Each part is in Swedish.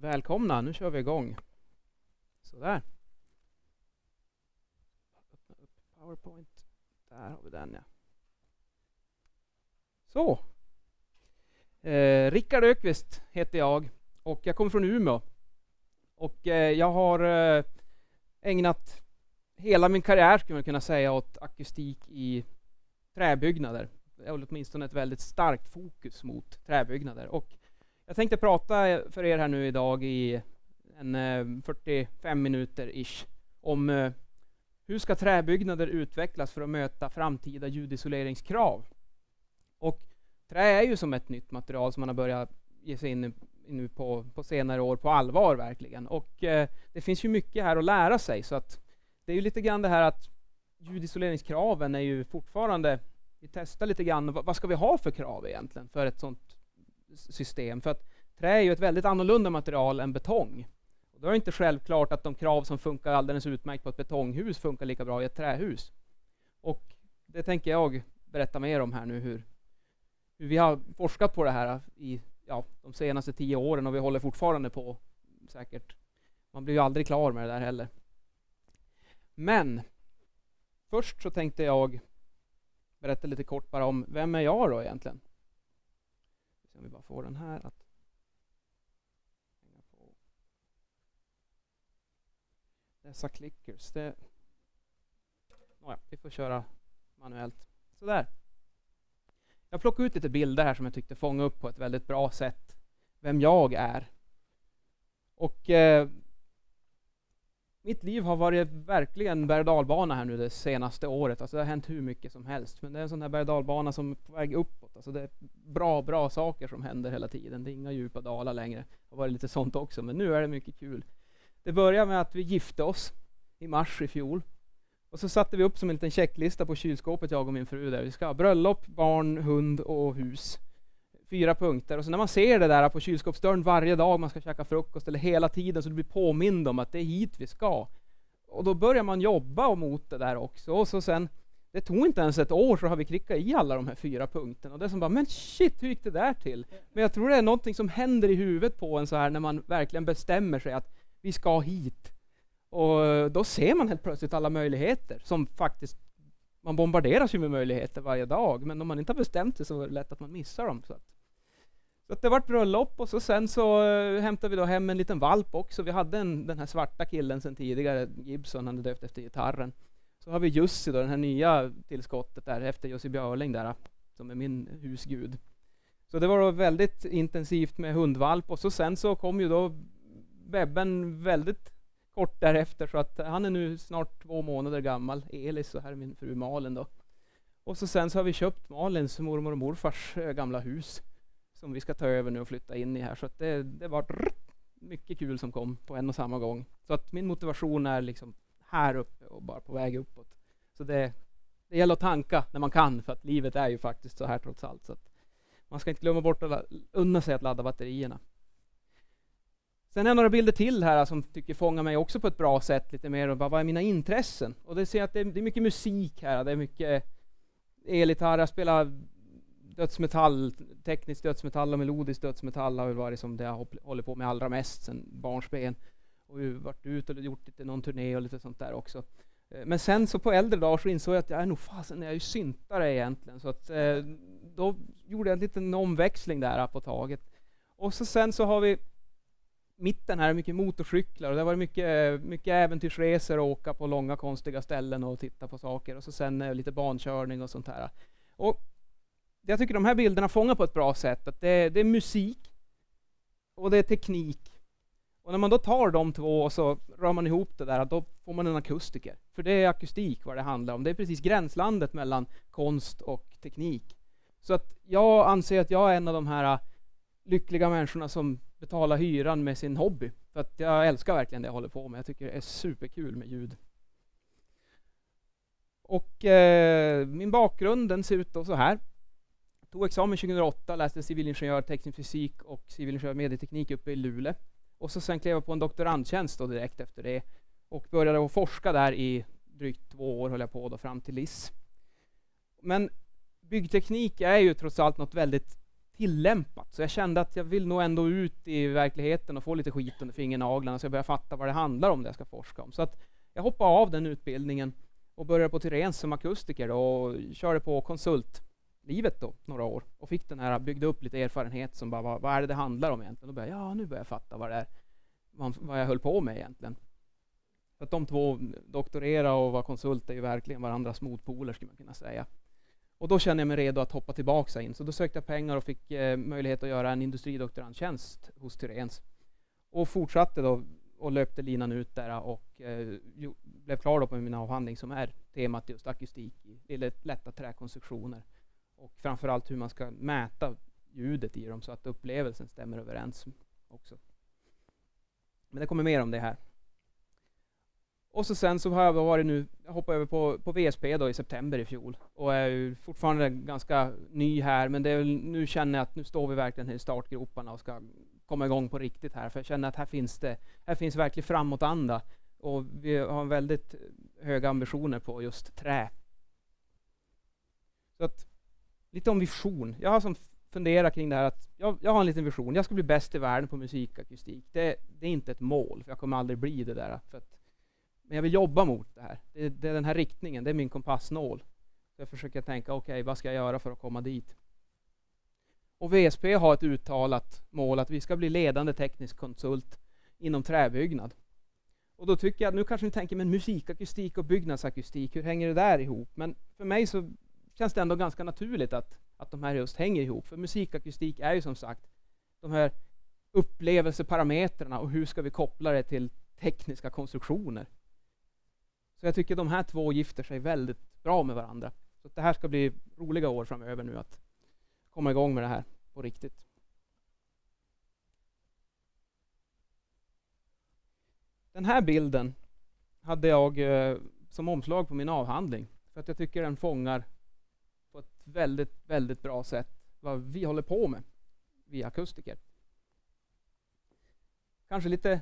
Välkomna, nu kör vi igång. Sådär. Öppna upp PowerPoint. Där har vi den, ja. Så. Rickard Ökvist heter jag och jag kommer från Umeå. Och jag har ägnat hela min karriär, skulle man kunna säga, åt akustik i träbyggnader. Jag har åtminstone ett väldigt starkt fokus mot träbyggnader. Och jag tänkte prata för er här nu idag i 45 minuter-ish om hur ska träbyggnader utvecklas för att möta framtida ljudisoleringskrav. Och trä är ju som ett nytt material som man har börjat ge sig in nu på senare år på allvar verkligen. Och det finns ju mycket här att lära sig, så att det är ju lite grann det här att ljudisoleringskraven är ju fortfarande, vi testar lite grann, vad ska vi ha för krav egentligen för ett sånt system? För att trä är ju ett väldigt annorlunda material än betong. Och då är det inte självklart att de krav som funkar alldeles utmärkt på ett betonghus funkar lika bra i ett trähus. Och det tänker jag berätta mer om här nu, hur vi har forskat på det här i de senaste 10 åren, och vi håller fortfarande på säkert. Man blir ju aldrig klar med det där heller. Men först så tänkte jag berätta lite kort bara om vem är jag då egentligen. Så vi bara får den här att hänga på. Dessa clickers. Vi får köra manuellt. Sådär. Jag plockade ut lite bilder här som jag tyckte fånga upp på ett väldigt bra sätt vem jag är. Och mitt liv har varit verkligen berg- och dalbana här nu det senaste året. Alltså det har hänt hur mycket som helst. Men det är en sån här berg- och dalbana som är på väg uppåt. Alltså det är bra saker som händer hela tiden. Det är inga djupa dalar längre. Det har varit lite sånt också, men nu är det mycket kul. Det börjar med att vi gifte oss i mars i fjol. Och så satte vi upp som en liten checklista på kylskåpet, jag och min fru där. Vi ska ha bröllop, barn, hund och hus. 4 punkter. Och så när man ser det där på kylskåpsdörren varje dag, man ska käka frukost eller hela tiden, så du blir påmind om att det är hit vi ska. Och då börjar man jobba mot det där också. Och så sen, det tog inte ens ett år så har vi klickat i alla de här 4 punkterna. Och det är som bara, men shit, hur gick det där till? Men jag tror det är någonting som händer i huvudet på en så här när man verkligen bestämmer sig att vi ska hit. Och då ser man helt plötsligt alla möjligheter som faktiskt, man bombarderas ju med möjligheter varje dag, men om man inte har bestämt sig så är det lätt att man missar dem. Så att det var ett bröllop, och så sen så hämtade vi då hem en liten valp också. Vi hade den här svarta killen sedan tidigare, Gibson, han hade döpt efter gitarren. Så har vi Jussi då, den här nya tillskottet där efter Jussi Björling där, som är min husgud. Så det var då väldigt intensivt med hundvalp, och så sen så kom ju då Bebben väldigt kort därefter, så att han är nu snart 2 månader gammal, Elis, och här är min fru Malin då. Och så sen så har vi köpt Malins mormor och morfars gamla hus som vi ska ta över nu och flytta in i här, så att det var mycket kul som kom på en och samma gång. Så att min motivation är liksom här uppe och bara på väg uppåt. Så det gäller att tanka när man kan, för att livet är ju faktiskt så här trots allt, så att man ska inte glömma bort att unna sig att ladda batterierna. Sen är några bilder till här som tycker fångar mig också på ett bra sätt lite mer, och bara vad är mina intressen? Och det ser att det är mycket musik här, det är mycket elgitarr, jag spelar dödsmetall, teknisk dödsmetall och melodisk dödsmetall har väl varit som det jag håller på med allra mest sen barnsben. Och vi har varit ut och gjort lite någon turné och lite sånt där också. Men sen så på äldre dagar så insåg jag att jag är nog fasen, jag är ju syntare egentligen. Så att då gjorde jag en liten omväxling där på taget. Och så sen så har vi mitten här, mycket motorcyklar, och det var mycket äventyrsresor och åka på långa konstiga ställen och titta på saker, och så sen lite bankörning och sånt här. Och jag tycker de här bilderna fångar på ett bra sätt att det är musik och det är teknik. Och när man då tar de två och så rör man ihop det där, då får man en akustiker. För det är akustik vad det handlar om. Det är precis gränslandet mellan konst och teknik. Så att jag anser att jag är en av de här lyckliga människorna som betalar hyran med sin hobby. För att jag älskar verkligen det jag håller på med. Jag tycker det är superkul med ljud. Och min bakgrund, den ser ut då så här. Jag tog examen 2008, läste civilingenjör, teknisk fysik och civilingenjör medieteknik uppe i Luleå. Och så sen klev jag på en doktorandtjänst då direkt efter det. Och började att forska där i drygt 2 år, höll jag på då, fram till LIS. Men byggteknik är ju trots allt något väldigt tillämpat. Så jag kände att jag vill nog ändå ut i verkligheten och få lite skit under fingernaglarna, så jag började fatta vad det handlar om det jag ska forska om. Så att jag hoppade av den utbildningen och började på Tyréns som akustiker då, och körde på konsultlivet då några år och fick den här, byggde upp lite erfarenhet som bara, vad är det handlar om egentligen? Och började, nu börjar jag fatta vad det är, vad jag höll på med egentligen. För att de två, doktorera och vara konsult, är ju verkligen varandras motpoler, skulle man kunna säga. Och då kände jag mig redo att hoppa tillbaka in. Så då sökte jag pengar och fick möjlighet att göra en industridoktorandtjänst hos Tyréns. Och fortsatte då och löpte linan ut där och blev klar då på min avhandling som är temat just akustik i lätta träkonstruktioner. Och framförallt hur man ska mäta ljudet i dem så att upplevelsen stämmer överens också. Men det kommer mer om det här. Och så sen så har jag varit nu, jag hoppade över på VSP då i september i fjol. Och är ju fortfarande ganska ny här, men det är väl, nu känner jag att nu står vi verkligen i startgroparna och ska komma igång på riktigt här. För jag känner att här finns verkligen framåtanda. Och vi har väldigt höga ambitioner på just trä. Så att, lite om vision. Jag har som funderat kring det här att jag har en liten vision. Jag ska bli bäst i världen på musikakustik. Det är inte ett mål, för jag kommer aldrig bli det där. Men jag vill jobba mot det här. Det är den här riktningen, det är min kompassnål. Så jag försöker tänka, okej, vad ska jag göra för att komma dit? Och VSP har ett uttalat mål att vi ska bli ledande teknisk konsult inom träbyggnad. Och då tycker jag att nu kanske ni tänker, men musikakustik och byggnadsakustik, hur hänger det där ihop? Men för mig så känns det ändå ganska naturligt att de här just hänger ihop. För musikakustik är ju som sagt de här upplevelseparametrarna och hur ska vi koppla det till tekniska konstruktioner. Så jag tycker de här två gifter sig väldigt bra med varandra. Så det här ska bli roliga år framöver nu att komma igång med det här på riktigt. Den här bilden hade jag som omslag på min avhandling. För att jag tycker den fångar på ett väldigt, väldigt bra sätt vad vi håller på med, vi akustiker. Kanske lite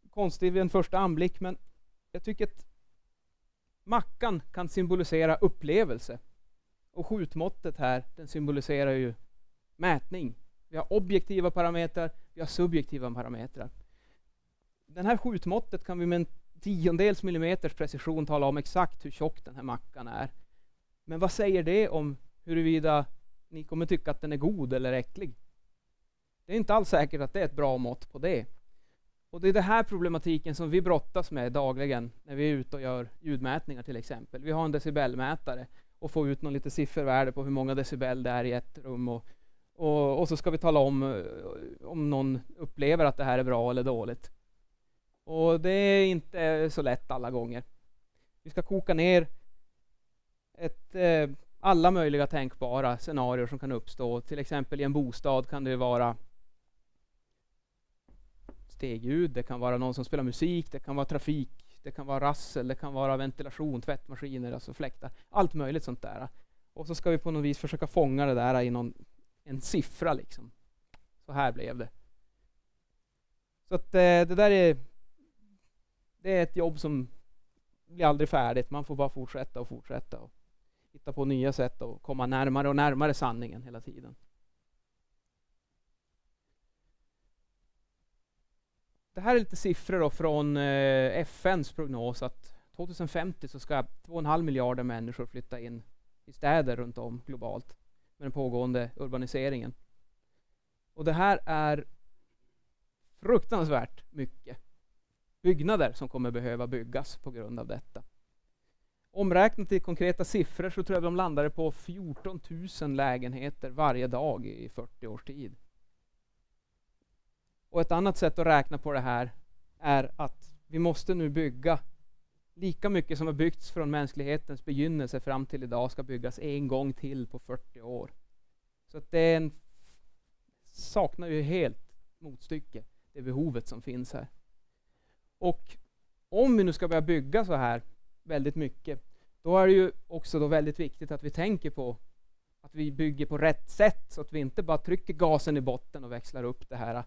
konstigt vid en första anblick, men jag tycker att mackan kan symbolisera upplevelse. Och skjutmåttet här, den symboliserar ju mätning. Vi har objektiva parametrar, vi har subjektiva parametrar. Den här skjutmåttet kan vi med en 10 millimeters precision tala om exakt hur tjock den här mackan är. Men vad säger det om huruvida ni kommer tycka att den är god eller äcklig? Det är inte alls säkert att det är ett bra mått på det. Och det är den här problematiken som vi brottas med dagligen när vi är ute och gör ljudmätningar till exempel. Vi har en decibelmätare och får ut någon lite siffervärde på hur många decibel det är i ett rum. Och så ska vi tala om någon upplever att det här är bra eller dåligt. Och det är inte så lätt alla gånger. Vi ska koka ner alla möjliga tänkbara scenarier som kan uppstå. Till exempel i en bostad kan det vara stegljud, det kan vara någon som spelar musik, det kan vara trafik, det kan vara rassel, det kan vara ventilation, tvättmaskiner, alltså fläktar. Allt möjligt sånt där. Och så ska vi på något vis försöka fånga det där i en siffra liksom. Så här blev det. Så att det där är ett jobb som blir aldrig färdigt. Man får bara fortsätta och hitta på nya sätt och komma närmare och närmare sanningen hela tiden. Det här är lite siffror då från FNs prognos att 2050 så ska 2,5 miljarder människor flytta in i städer runt om globalt med den pågående urbaniseringen. Och det här är fruktansvärt mycket byggnader som kommer behöva byggas på grund av detta. Omräknat i konkreta siffror så tror jag de landade på 14 000 lägenheter varje dag i 40 års tid. Och ett annat sätt att räkna på det här är att vi måste nu bygga lika mycket som har byggts från mänsklighetens begynnelse fram till idag ska byggas en gång till på 40 år. Så att det saknar ju helt motstycke, det behovet som finns här. Och om vi nu ska börja bygga så här väldigt mycket, då är det ju också då väldigt viktigt att vi tänker på att vi bygger på rätt sätt så att vi inte bara trycker gasen i botten och växlar upp det här.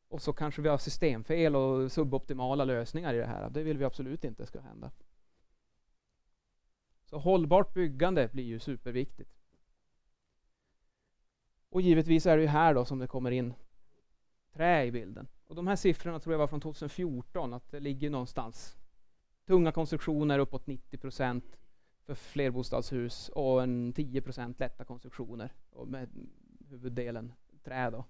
Och så kanske vi har systemfel och suboptimala lösningar i det här. Det vill vi absolut inte ska hända. Så hållbart byggande blir ju superviktigt. Och givetvis är det ju här då som det kommer in trä i bilden. Och de här siffrorna tror jag var från 2014, att det ligger någonstans. Tunga konstruktioner uppåt 90% för flerbostadshus och en 10% lätta konstruktioner. Och med huvuddelen trä då.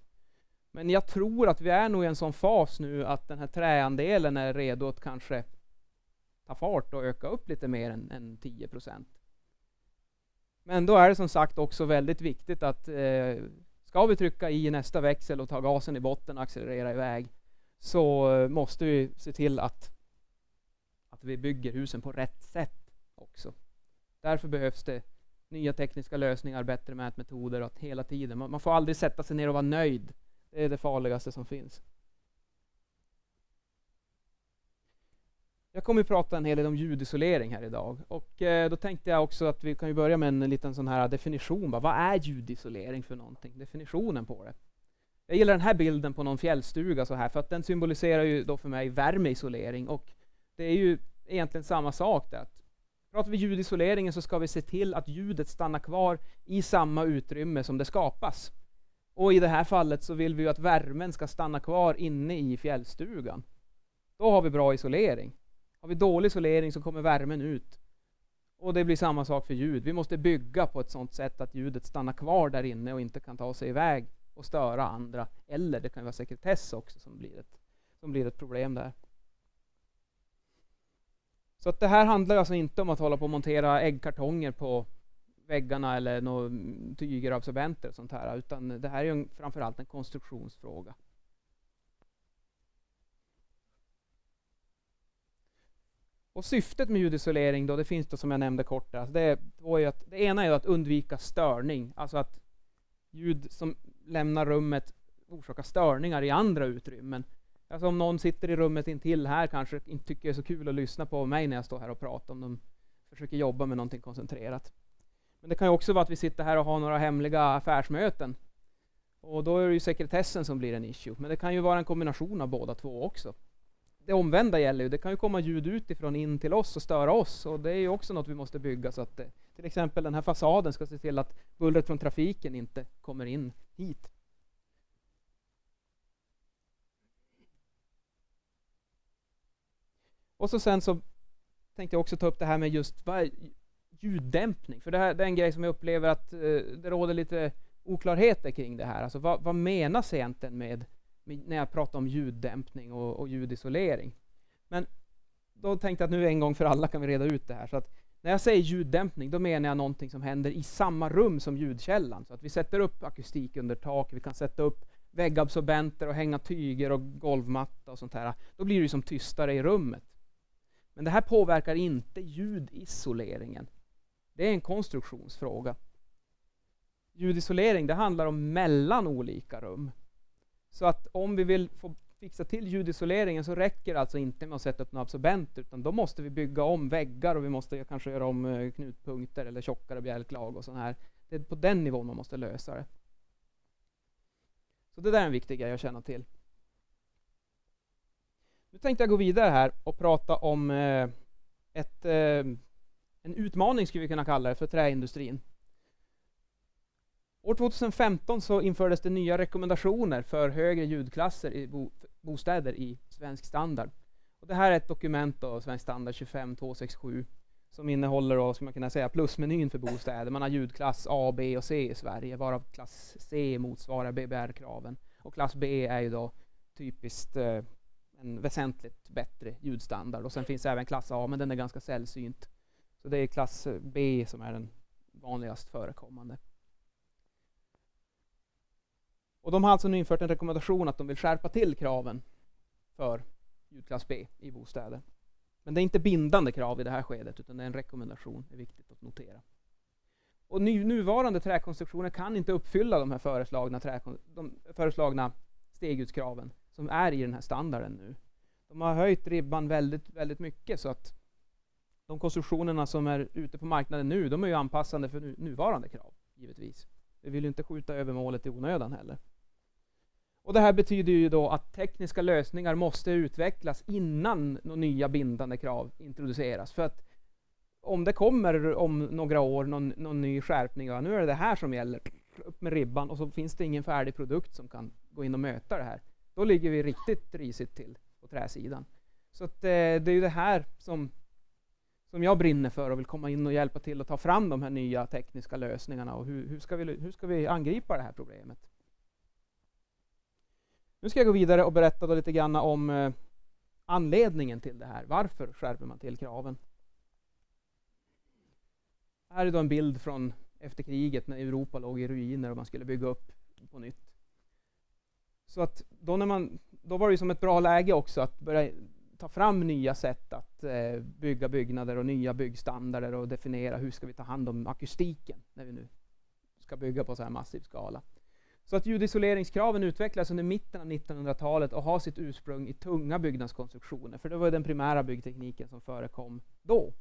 Men jag tror att vi är nog i en sån fas nu att den här träandelen är redo att kanske ta fart och öka upp lite mer än 10%. Men då är det som sagt också väldigt viktigt att ska vi trycka i nästa växel och ta gasen i botten och accelerera iväg, så måste vi se till att vi bygger husen på rätt sätt också. Därför behövs det nya tekniska lösningar, bättre mätmetoder, och att hela tiden. Man får aldrig sätta sig ner och vara nöjd. Det är det farligaste som finns. Jag kommer att prata en hel del om ljudisolering här idag. Och då tänkte jag också att vi kan ju börja med en liten sån här definition. Vad är ljudisolering för någonting? Definitionen på det. Jag gillar den här bilden på någon fjällstuga så här, för att den symboliserar ju då för mig värmeisolering. Och det är ju egentligen samma sak där. Pratar vi ljudisoleringen så ska vi se till att ljudet stannar kvar i samma utrymme som det skapas. Och i det här fallet så vill vi ju att värmen ska stanna kvar inne i fjällstugan. Då har vi bra isolering. Har vi dålig isolering så kommer värmen ut. Och det blir samma sak för ljud. Vi måste bygga på ett sådant sätt att ljudet stannar kvar där inne och inte kan ta sig iväg och störa andra. Eller det kan vara sekretess också som blir ett problem där. Så att det här handlar alltså inte om att hålla på och montera äggkartonger på väggarna eller några tygerabsorbenter och sånt här, utan det här är ju framförallt en konstruktionsfråga. Och syftet med ljudisolering då, det finns då som jag nämnde kort där. Det ena är att undvika störning, alltså att ljud som lämnar rummet orsakar störningar i andra utrymmen. Alltså om någon sitter i rummet intill här kanske inte tycker det är så kul att lyssna på mig när jag står här och pratar, om de försöker jobba med någonting koncentrerat. Men det kan ju också vara att vi sitter här och har några hemliga affärsmöten. Och då är det ju sekretessen som blir en issue. Men det kan ju vara en kombination av båda två också. Det omvända gäller ju. Det kan ju komma ljud utifrån in till oss och störa oss. Och det är ju också något vi måste bygga så att till exempel den här fasaden ska se till att bullret från trafiken inte kommer in hit. Och så sen så tänkte jag också ta upp det här med just ljuddämpning. För det är en grej som jag upplever att det råder lite oklarheter kring det här. Alltså vad menas egentligen med när jag pratar om ljuddämpning och ljudisolering? Men då tänkte jag att nu en gång för alla kan vi reda ut det här. Så att när jag säger ljuddämpning, då menar jag någonting som händer i samma rum som ljudkällan. Så att vi sätter upp akustik under tak, vi kan sätta upp väggabsorbenter och hänga tyger och golvmatta och sånt här. Då blir det som tystare i rummet. Men det här påverkar inte ljudisoleringen. Det är en konstruktionsfråga. Ljudisolering, det handlar om mellan olika rum. Så att om vi vill få fixa till ljudisoleringen så räcker det alltså inte med att sätta upp några absorbenter, utan då måste vi bygga om väggar och vi måste kanske göra om knutpunkter eller tjockare bjälklag och sånt här. Det är på den nivån man måste lösa det. Så det där är en viktig grej att känna till. Nu tänkte jag gå vidare här och prata om en utmaning skulle vi kunna kalla det för träindustrin. År 2015 så infördes det nya rekommendationer för högre ljudklasser i bostäder i svensk standard. Och det här är ett dokument av svensk standard 25267 som innehåller då, ska man kunna säga, plusmenyn för bostäder. Man har ljudklass A, B och C i Sverige, varav klass C motsvarar BBR-kraven. Och klass B är ju då typiskt en väsentligt bättre ljudstandard. Och sen finns även klass A, men den är ganska sällsynt. Så det är klass B som är den vanligast förekommande. Och de har alltså nu infört en rekommendation att de vill skärpa till kraven för ljudklass B i bostäder. Men det är inte bindande krav i det här skedet, utan det är en rekommendation, det är viktigt att notera. Och nuvarande träkonstruktioner kan inte uppfylla de här föreslagna stegljuskraven som är i den här standarden nu. De har höjt ribban väldigt, väldigt mycket, så att de konstruktionerna som är ute på marknaden nu, de är ju anpassade för nuvarande krav, givetvis. Vi vill ju inte skjuta över målet i onödan heller. Och det här betyder ju då att tekniska lösningar måste utvecklas innan några nya bindande krav introduceras. För att om det kommer om några år någon ny skärpning, ja, nu är det här som gäller, upp med ribban och så finns det ingen färdig produkt som kan gå in och möta det här. Då ligger vi riktigt risigt till på träsidan. Så att, det är ju det här som jag brinner för och vill komma in och hjälpa till att ta fram de här nya tekniska lösningarna och hur ska vi angripa det här problemet. Nu ska jag gå vidare och berätta då lite grann om anledningen till det här. Varför skärper man till kraven? Här är då en bild från efter kriget när Europa låg i ruiner och man skulle bygga upp på nytt. Så att då var det ju som ett bra läge också att börja ta fram nya sätt att bygga byggnader och nya byggstandarder och definiera hur ska vi ta hand om akustiken när vi nu ska bygga på så här massiv skala. Så att ljudisoleringskraven utvecklas under mitten av 1900-talet och har sitt ursprung i tunga byggnadskonstruktioner, för det var den primära byggtekniken som förekom då.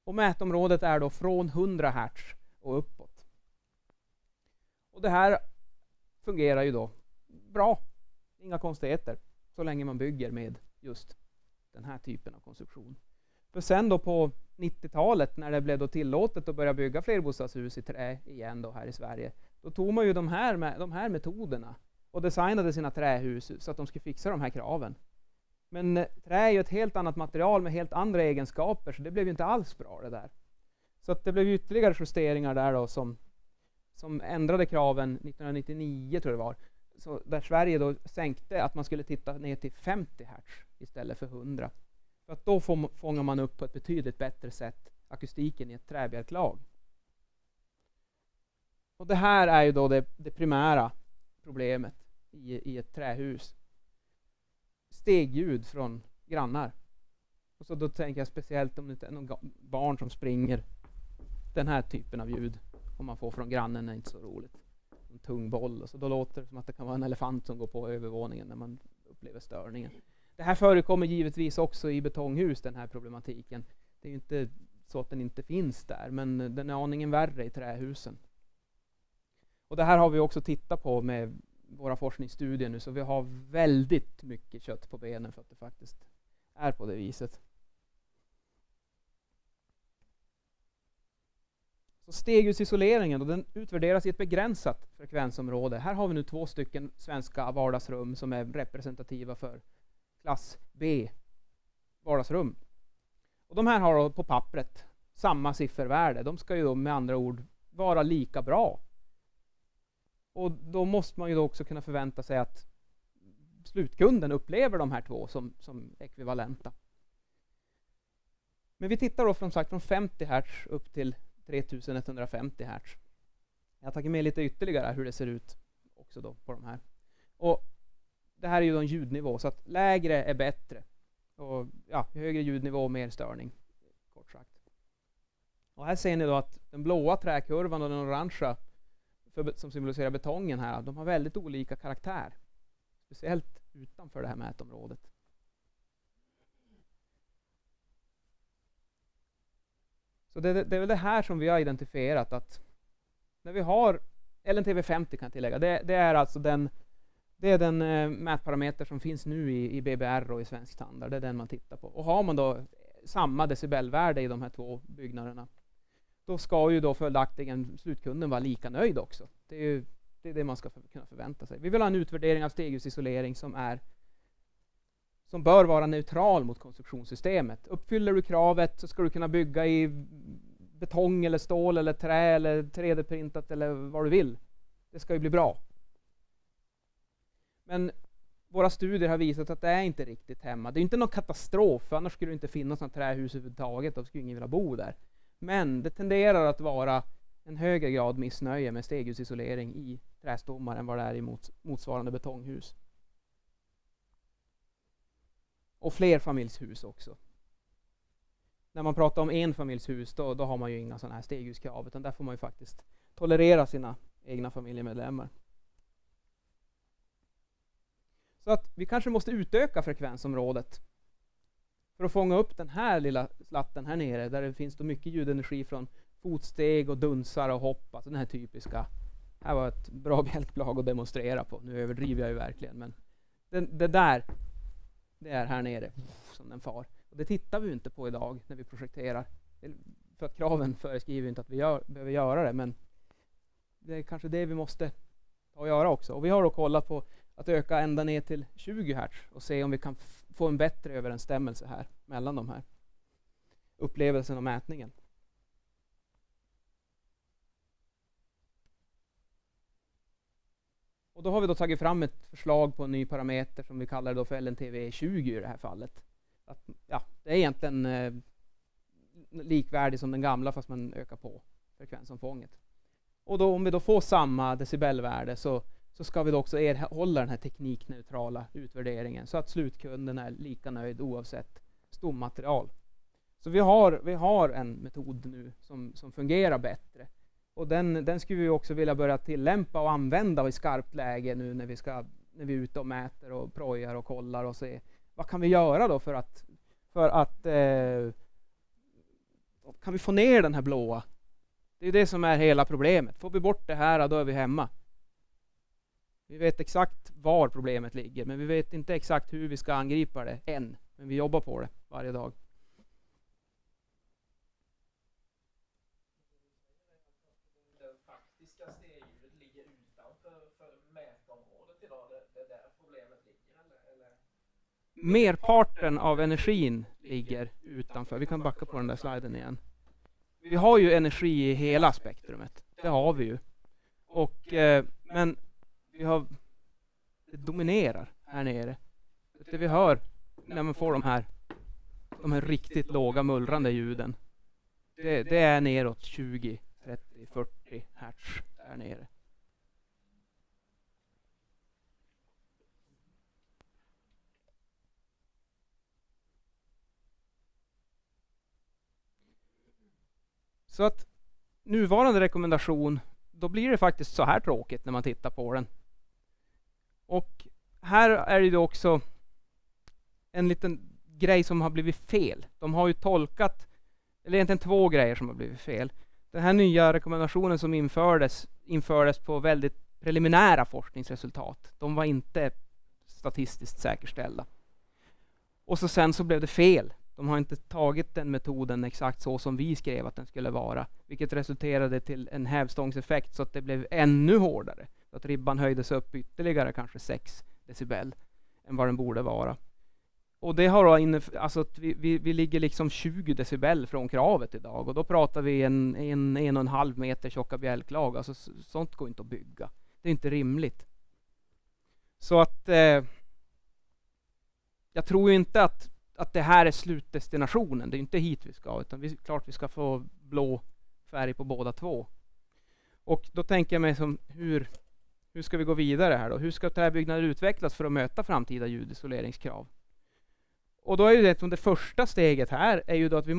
Och mätområdet är då från 100 Hz och uppåt. Och det här fungerar ju då bra, inga konstigheter, så länge man bygger med just den här typen av konstruktion. För sen då på 90-talet när det blev då tillåtet att börja bygga flerbostadshus i trä igen då här i Sverige, då tog man ju de här metoderna och designade sina trähus så att de skulle fixa de här kraven. Men trä är ju ett helt annat material med helt andra egenskaper, så det blev ju inte alls bra det där. Så att det blev ytterligare justeringar där då som ändrade kraven 1999 tror jag det var. Så där Sverige då sänkte att man skulle titta ner till 50 Hz istället för 100. För att då fångar man upp på ett betydligt bättre sätt akustiken i ett träbjälklag. Och det här är ju då det primära problemet i ett trähus. Stegljud från grannar. Och så då tänker jag speciellt om det är någon barn som springer. Den här typen av ljud om man får från grannen är inte så roligt. En tung boll. Och så då låter det som att det kan vara en elefant som går på övervåningen när man upplever störningen. Det här förekommer givetvis också i betonghus, den här problematiken. Det är ju inte så att den inte finns där, men den är aningen värre i trähusen. Och det här har vi också tittat på med våra forskningsstudier nu, så vi har väldigt mycket kött på benen för att det faktiskt är på det viset. Så stegljusisoleringen, den utvärderas i ett begränsat frekvensområde. Här har vi nu 2 stycken svenska vardagsrum som är representativa för klass B vardagsrum. Och de här har då på pappret samma siffervärde. De ska ju då med andra ord vara lika bra. Och då måste man ju då också kunna förvänta sig att slutkunden upplever de här 2 som ekvivalenta. Men vi tittar då från 50 Hz upp till 3150 Hz. Jag har tagit med lite ytterligare hur det ser ut också då på de här. Och det här är ju då en ljudnivå, så att lägre är bättre. Och ja, högre ljudnivå och mer störning, kort sagt. Och här ser ni då att den blåa träkurvan och den orangea som symboliserar betongen här, de har väldigt olika karaktär. Speciellt utanför det här mätområdet. Så det är väl det här som vi har identifierat, att när vi har LNTV50 kan jag tillägga, det är alltså den mätparameter som finns nu i BBR och i svensk standard. Det är den man tittar på. Och har man då samma decibelvärde i de här 2 byggnaderna, då ska ju då följaktligen slutkunden vara lika nöjd också. Det är det man ska kunna förvänta sig. Vi vill ha en utvärdering av stegljusisolering som bör vara neutral mot konstruktionssystemet. Uppfyller du kravet så ska du kunna bygga i betong eller stål eller trä eller 3D-printat eller vad du vill. Det ska ju bli bra. Men våra studier har visat att det är inte riktigt hemma. Det är inte någon katastrof, för annars skulle det inte finnas något trähus överhuvudtaget. Då skulle ingen vilja bo där. Men det tenderar att vara en högre grad missnöje med stegljusisolering i trästommar än vad det är i motsvarande betonghus. Och flerfamiljshus också. När man pratar om enfamiljshus då har man ju inga sådana här stegljuskrav, utan där får man ju faktiskt tolerera sina egna familjemedlemmar. Så att vi kanske måste utöka frekvensområdet för att fånga upp den här lilla slatten här nere, där det finns då mycket ljudenergi från fotsteg och dunsar och hopp, alltså den här typiska. Här var ett bra bjälklag att demonstrera på. Nu överdriver jag ju verkligen, men det är här nere som den far. Och det tittar vi ju inte på idag när vi projekterar. För att kraven föreskriver inte att vi behöver göra det, men det är kanske det vi måste ta och göra också. Och vi har då kollat på att öka ända ner till 20 Hz och se om vi kan få en bättre överensstämmelse här mellan de här upplevelsen och mätningen. Och då har vi då tagit fram ett förslag på en ny parameter som vi kallar då för LNTV20 i det här fallet. Att, ja, det är egentligen likvärdig som den gamla fast man ökar på frekvensomfånget. Och då, om vi då får samma decibelvärde så ska vi då också erhålla den här teknikneutrala utvärderingen så att slutkunden är lika nöjd oavsett stommaterial. Så vi har en metod nu som fungerar bättre. Och den skulle vi också vilja börja tillämpa och använda i skarpt läge nu när vi är ute och mäter och projar och kollar och ser vad kan vi göra då för att kan vi få ner den här blåa? Det är det som är hela problemet. Får vi bort det här, då är vi hemma. Vi vet exakt var problemet ligger, men vi vet inte exakt hur vi ska angripa det än. Men vi jobbar på det varje dag. Det faktiska stegljudet ligger utanför mätområdet idag. Det är där problemet ligger, eller? Merparten av energin ligger utanför. Vi kan backa på den där sliden igen. Vi har ju energi i hela spektrumet. Det har vi ju. Men det dominerar här nere. Det vi hör när man får de här riktigt låga mullrande ljuden. Det är neråt 20, 30, 40 hertz där nere. Så att nuvarande rekommendation, då blir det faktiskt så här tråkigt när man tittar på den. Och här är det också en liten grej som har blivit fel. De har ju tolkat, eller egentligen två grejer som har blivit fel. Den här nya rekommendationen som infördes på väldigt preliminära forskningsresultat. De var inte statistiskt säkerställda. Och sen så blev det fel. De har inte tagit den metoden exakt så som vi skrev att den skulle vara. Vilket resulterade till en hävstångseffekt så att det blev ännu hårdare. Så att ribban höjdes upp ytterligare kanske 6 decibel än vad den borde vara. Och det har då alltså att vi ligger liksom 20 decibel från kravet idag. Och då pratar vi en 1,5 meter tjocka bjälklag. Alltså sånt går inte att bygga. Det är inte rimligt. Så att jag tror ju inte att det här är slutdestinationen. Det är inte hit vi ska, utan klart vi ska få blå färg på båda två. Och då tänker jag mig som hur ska vi gå vidare här då? Hur ska träbyggnader utvecklas för att möta framtida ljudisoleringskrav? Och då är ju det första steget här är ju då att vi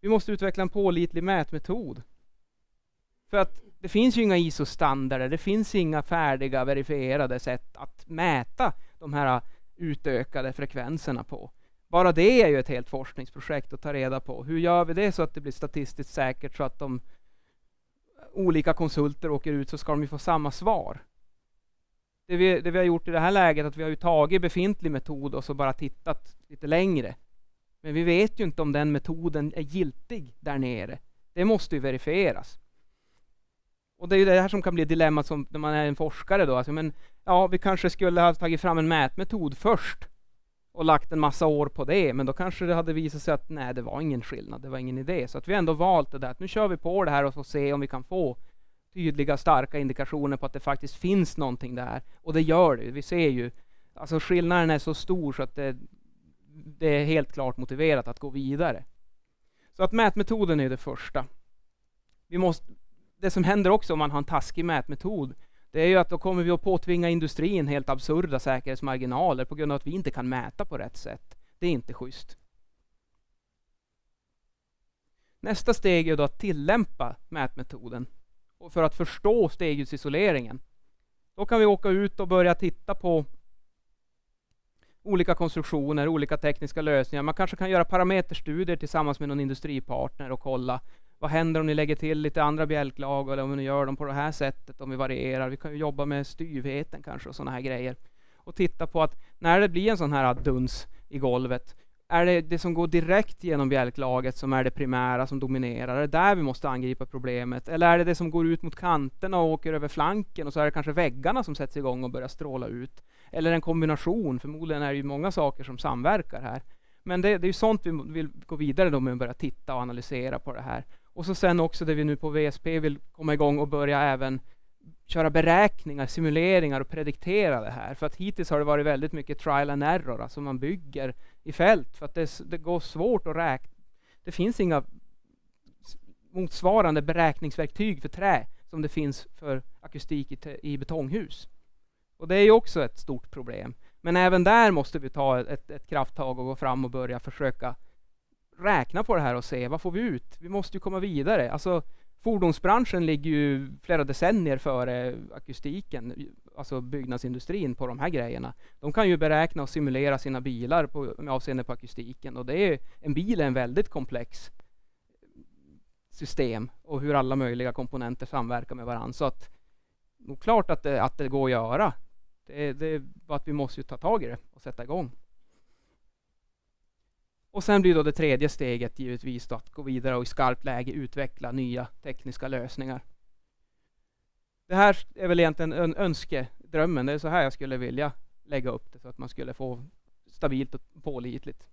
måste utveckla en pålitlig mätmetod. För att det finns ju inga ISO-standarder, det finns inga färdiga verifierade sätt att mäta de här utökade frekvenserna på. Bara det är ju ett helt forskningsprojekt att ta reda på. Hur gör vi det så att det blir statistiskt säkert så att de olika konsulter åker ut så ska de ju få samma svar. Det vi har gjort i det här läget att vi har ju tagit befintlig metod och så bara tittat lite längre. Men vi vet ju inte om den metoden är giltig där nere. Det måste ju verifieras. Och det är ju det här som kan bli dilemmat som när man är en forskare då. Alltså, men, ja, vi kanske skulle ha tagit fram en mätmetod först och lagt en massa år på det. Men då kanske det hade visat sig att nej, det var ingen skillnad. Det var ingen idé. Så att vi ändå valt det där. Att nu kör vi på det här och får se om vi kan få tydliga, starka indikationer på att det faktiskt finns någonting där. Och det gör det. Vi ser ju, alltså skillnaden är så stor så att det är helt klart motiverat att gå vidare. Så att mätmetoden är det första. Det som händer också om man har en taskig mätmetod, det är ju att då kommer vi att påtvinga industrin helt absurda säkerhetsmarginaler på grund av att vi inte kan mäta på rätt sätt. Det är inte schysst. Nästa steg är då att tillämpa mätmetoden. Och för att förstå stegjudsisoleringen. Då kan vi åka ut och börja titta på olika konstruktioner, olika tekniska lösningar. Man kanske kan göra parameterstudier tillsammans med någon industripartner och kolla vad händer om ni lägger till lite andra bjälklag eller om ni gör dem på det här sättet, om vi varierar. Vi kan ju jobba med styvheten kanske och sådana här grejer. Och titta på att när det blir en sån här duns i golvet, Är det det som går direkt genom bjälklaget som är det primära som dominerar? Är det där vi måste angripa problemet? Eller är det det som går ut mot kanterna och åker över flanken och så är det kanske väggarna som sätts igång och börjar stråla ut? Eller en kombination? Förmodligen är det ju många saker som samverkar här. Men det är ju sånt vi vill gå vidare då med att börja titta och analysera på det här. Och så sen också det vi nu på VSP vill komma igång och börja även köra beräkningar, simuleringar och prediktera det här. För att hittills har det varit väldigt mycket trial and error, alltså man bygger i fält för att det går svårt att räkna. Det finns inga motsvarande beräkningsverktyg för trä som det finns för akustik i betonghus. Och det är ju också ett stort problem. Men även där måste vi ta ett krafttag och gå fram och börja försöka räkna på det här och se vad får vi ut. Vi måste ju komma vidare. Alltså fordonsbranschen ligger ju flera decennier före akustiken, alltså byggnadsindustrin på de här grejerna. De kan ju beräkna och simulera sina bilar med avseende på akustiken. Och en bil är en väldigt komplex system och hur alla möjliga komponenter samverkar med varandra. Så att nog klart att det går att göra. Det är bara att vi måste ju ta tag i det och sätta igång. Och sen blir då det tredje steget givetvis då att gå vidare och i skarpt läge utveckla nya tekniska lösningar. Det här är väl egentligen en önskedrömmen. Det är så här jag skulle vilja lägga upp det så att man skulle få stabilt och pålitligt.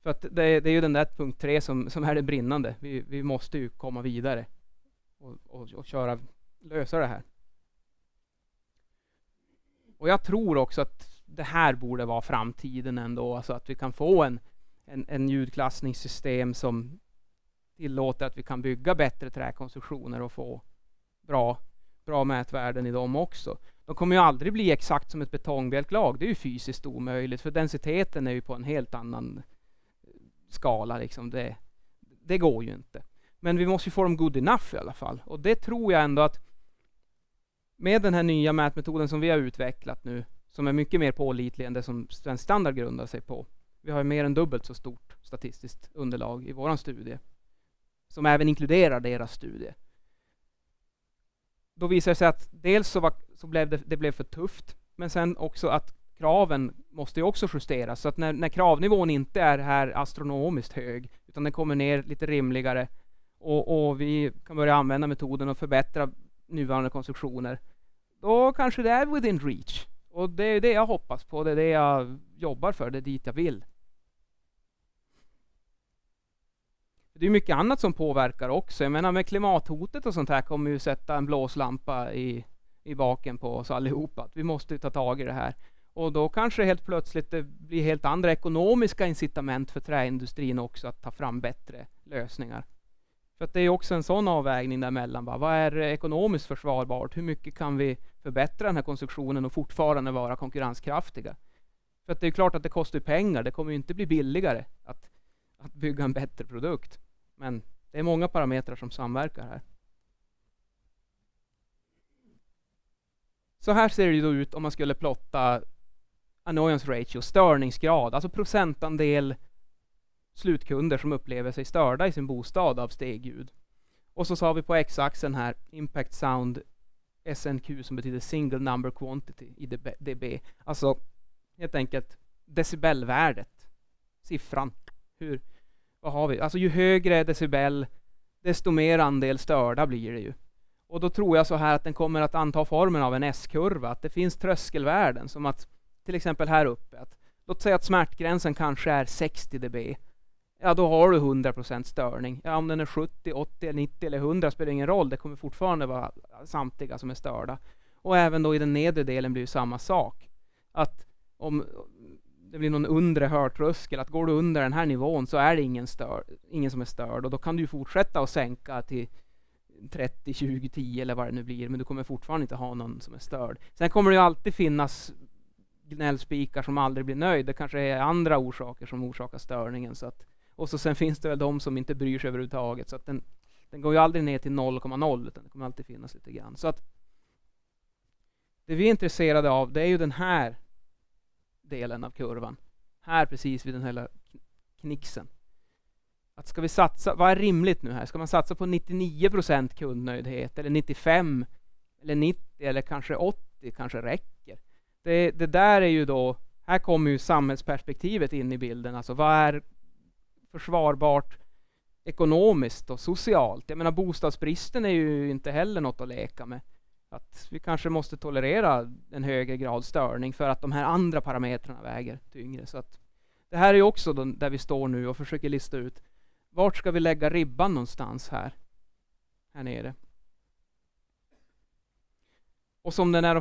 För att det är ju den där punkt 3 som är det brinnande. Vi måste ju komma vidare och lösa det här. Och jag tror också att det här borde vara framtiden ändå. Alltså att vi kan få en ljudklassningssystem som tillåter att vi kan bygga bättre träkonstruktioner och få bra mätvärden i dem också. De kommer ju aldrig bli exakt som ett betongbjälklag. Det är ju fysiskt omöjligt. För densiteten är ju på en helt annan skala. Liksom. Det går ju inte. Men vi måste ju få dem good enough i alla fall. Och det tror jag ändå att med den här nya mätmetoden som vi har utvecklat nu, som är mycket mer pålitlig än det som svensk standard grundar sig på. Vi har mer än dubbelt så stort statistiskt underlag i våran studie, som även inkluderar deras studie. Då visar det sig att dels så blev det blev för tufft, men sen också att kraven måste ju också justeras. Så att när kravnivån inte är här astronomiskt hög, utan den kommer ner lite rimligare och vi kan börja använda metoden och förbättra nuvarande konstruktioner, då kanske det är within reach. Och det är det jag hoppas på, det är det jag jobbar för, det är dit jag vill. Det är mycket annat som påverkar också. Jag menar med klimathotet och sånt här kommer ju sätta en blåslampa i baken på oss allihopa. Vi måste ta tag i det här. Och då kanske helt plötsligt det blir helt andra ekonomiska incitament för träindustrin också att ta fram bättre lösningar. För att det är också en sån avvägning däremellan. Vad är ekonomiskt försvarbart? Hur mycket kan vi förbättra den här konstruktionen och fortfarande vara konkurrenskraftiga? För att det är klart att det kostar pengar. Det kommer ju inte bli billigare att bygga en bättre produkt. Men det är många parametrar som samverkar här. Så här ser det ju då ut om man skulle plotta annoyance ratio, störningsgrad, alltså procentandel slutkunder som upplever sig störda i sin bostad av stegljud. Och så har vi på x-axeln här impact sound SNQ som betyder single number quantity i dB. Alltså helt enkelt decibelvärdet, siffran. Vad har vi? Alltså ju högre decibel, desto mer andel störda blir det ju. Och då tror jag så här att den kommer att anta formen av en S-kurva. Att det finns tröskelvärden som att till exempel här uppe. Låt säga att smärtgränsen kanske är 60 dB. Ja, då har du 100% störning. Ja, om den är 70, 80, 90 eller 100 spelar ingen roll. Det kommer fortfarande vara samtliga som är störda. Och även då i den nedre delen blir det samma sak. Att om det blir någon undre hörtröskel, att går du under den här nivån så är det ingen som är störd. Och då kan du fortsätta att sänka till 30, 20, 10 eller vad det nu blir. Men du kommer fortfarande inte ha någon som är störd. Sen kommer det ju alltid finnas gnällspikar som aldrig blir nöjd. Det kanske är andra orsaker som orsakar störningen. Och så sen finns det väl de som inte bryr sig överhuvudtaget. Så att den går ju aldrig ner till 0,0 utan det kommer alltid finnas lite grann. Så att det vi är intresserade av, det är ju den här delen av kurvan. Här precis vid den här knixen. Att ska vi satsa, vad är rimligt nu här? Ska man satsa på 99% kundnöjdhet eller 95 eller 90 eller kanske 80 kanske räcker? Det där är ju då, här kommer ju samhällsperspektivet in i bilden. Alltså vad är försvarbart ekonomiskt och socialt? Jag menar, bostadsbristen är ju inte heller något att leka med. Att vi kanske måste tolerera en högre grad störning för att de här andra parametrarna väger tyngre. Så att det här är ju också där vi står nu och försöker lista ut vart ska vi lägga ribban någonstans här nere. Och som den är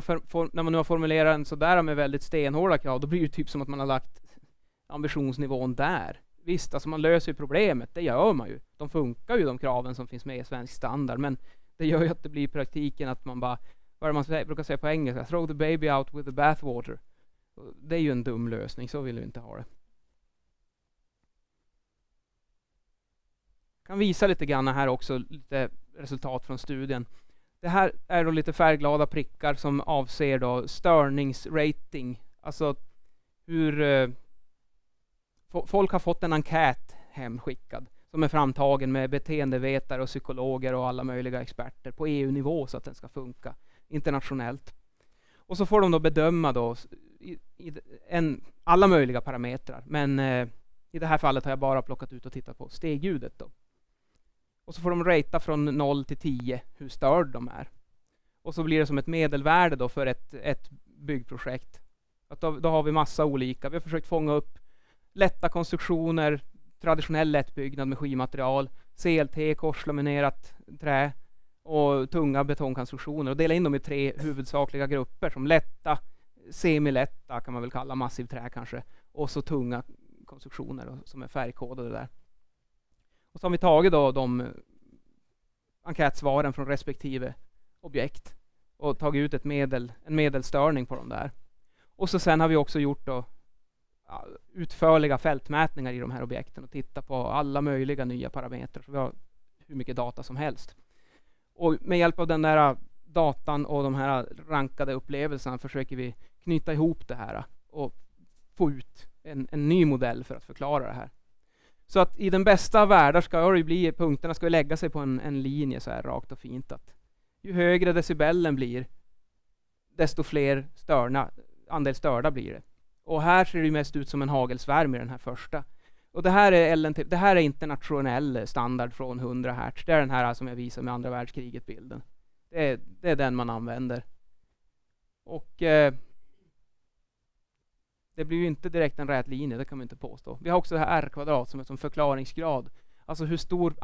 när man nu har formulerat en sådär med väldigt stenhårda krav, då blir det typ som att man har lagt ambitionsnivån där. Visst, alltså man löser ju problemet, det gör man ju. De funkar ju, de kraven som finns med i svensk standard, men det gör ju att det blir i praktiken att man bara, vad är det man brukar säga på engelska, throw the baby out with the bathwater. Det är ju en dum lösning, så vill vi inte ha det. Jag kan visa lite grann här också, lite resultat från studien. Det här är då lite färgglada prickar som avser då störningsrating. Alltså hur folk har fått en enkät hemskickad som är framtagen med beteendevetare och psykologer och alla möjliga experter på EU-nivå så att den ska funka internationellt. Och så får de då bedöma då alla möjliga parametrar. Men i det här fallet har jag bara plockat ut och tittat på stegljudet då. Och så får de ratea från 0 till 10 hur störd de är. Och så blir det som ett medelvärde då för ett byggprojekt. Att då har vi massa olika. Vi har försökt fånga upp lätta konstruktioner, traditionell lättbyggnad med skimaterial, CLT, korslaminerat trä och tunga betongkonstruktioner. Och dela in dem i 3 huvudsakliga grupper som lätta, semilätta kan man väl kalla, massiv trä kanske. Och så tunga konstruktioner som är färgkodade där. Och så har vi tagit då de enkätsvaren från respektive objekt och tagit ut en medelstörning på dem där. Och så sen har vi också gjort då utförliga fältmätningar i de här objekten och tittat på alla möjliga nya parametrar. Så vi har hur mycket data som helst. Och med hjälp av den där datan och de här rankade upplevelserna försöker vi knyta ihop det här och få ut en ny modell för att förklara det här. Så att i den bästa av världar ska det bli, punkterna ska lägga sig på en linje så här rakt och fint, att ju högre decibellen blir, desto fler andel störda blir det. Och här ser det mest ut som en hagelsvärm i den här första. Och det här är internationell standard från 100 Hz. Det är den här som jag visar med andra världskriget-bilden. Det är den man använder. Och det blir ju inte direkt en rät linje, det kan man inte påstå. Vi har också det här R-kvadrat som är som förklaringsgrad. Alltså hur stor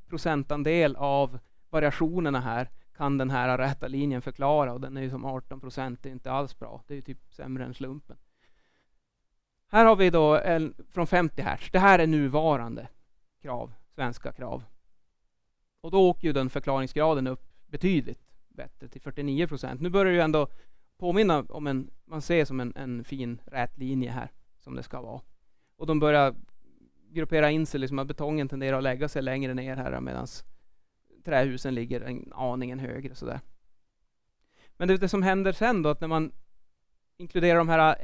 procentandel av variationerna här kan den här räta linjen förklara. Och den är ju som 18%, det är inte alls bra. Det är ju typ sämre än slumpen. Här har vi då från 50 Hz. Det här är nuvarande krav, svenska krav. Och då åker ju den förklaringsgraden upp betydligt bättre till 49%. Nu börjar det ju ändå påminna om man ser som en fin rät linje här som det ska vara. Och de börjar gruppera in sig, liksom att betongen tenderar att lägga sig längre ner här medan trähusen ligger en aningen högre sådär. Men det som händer sen då, att när man inkluderar de här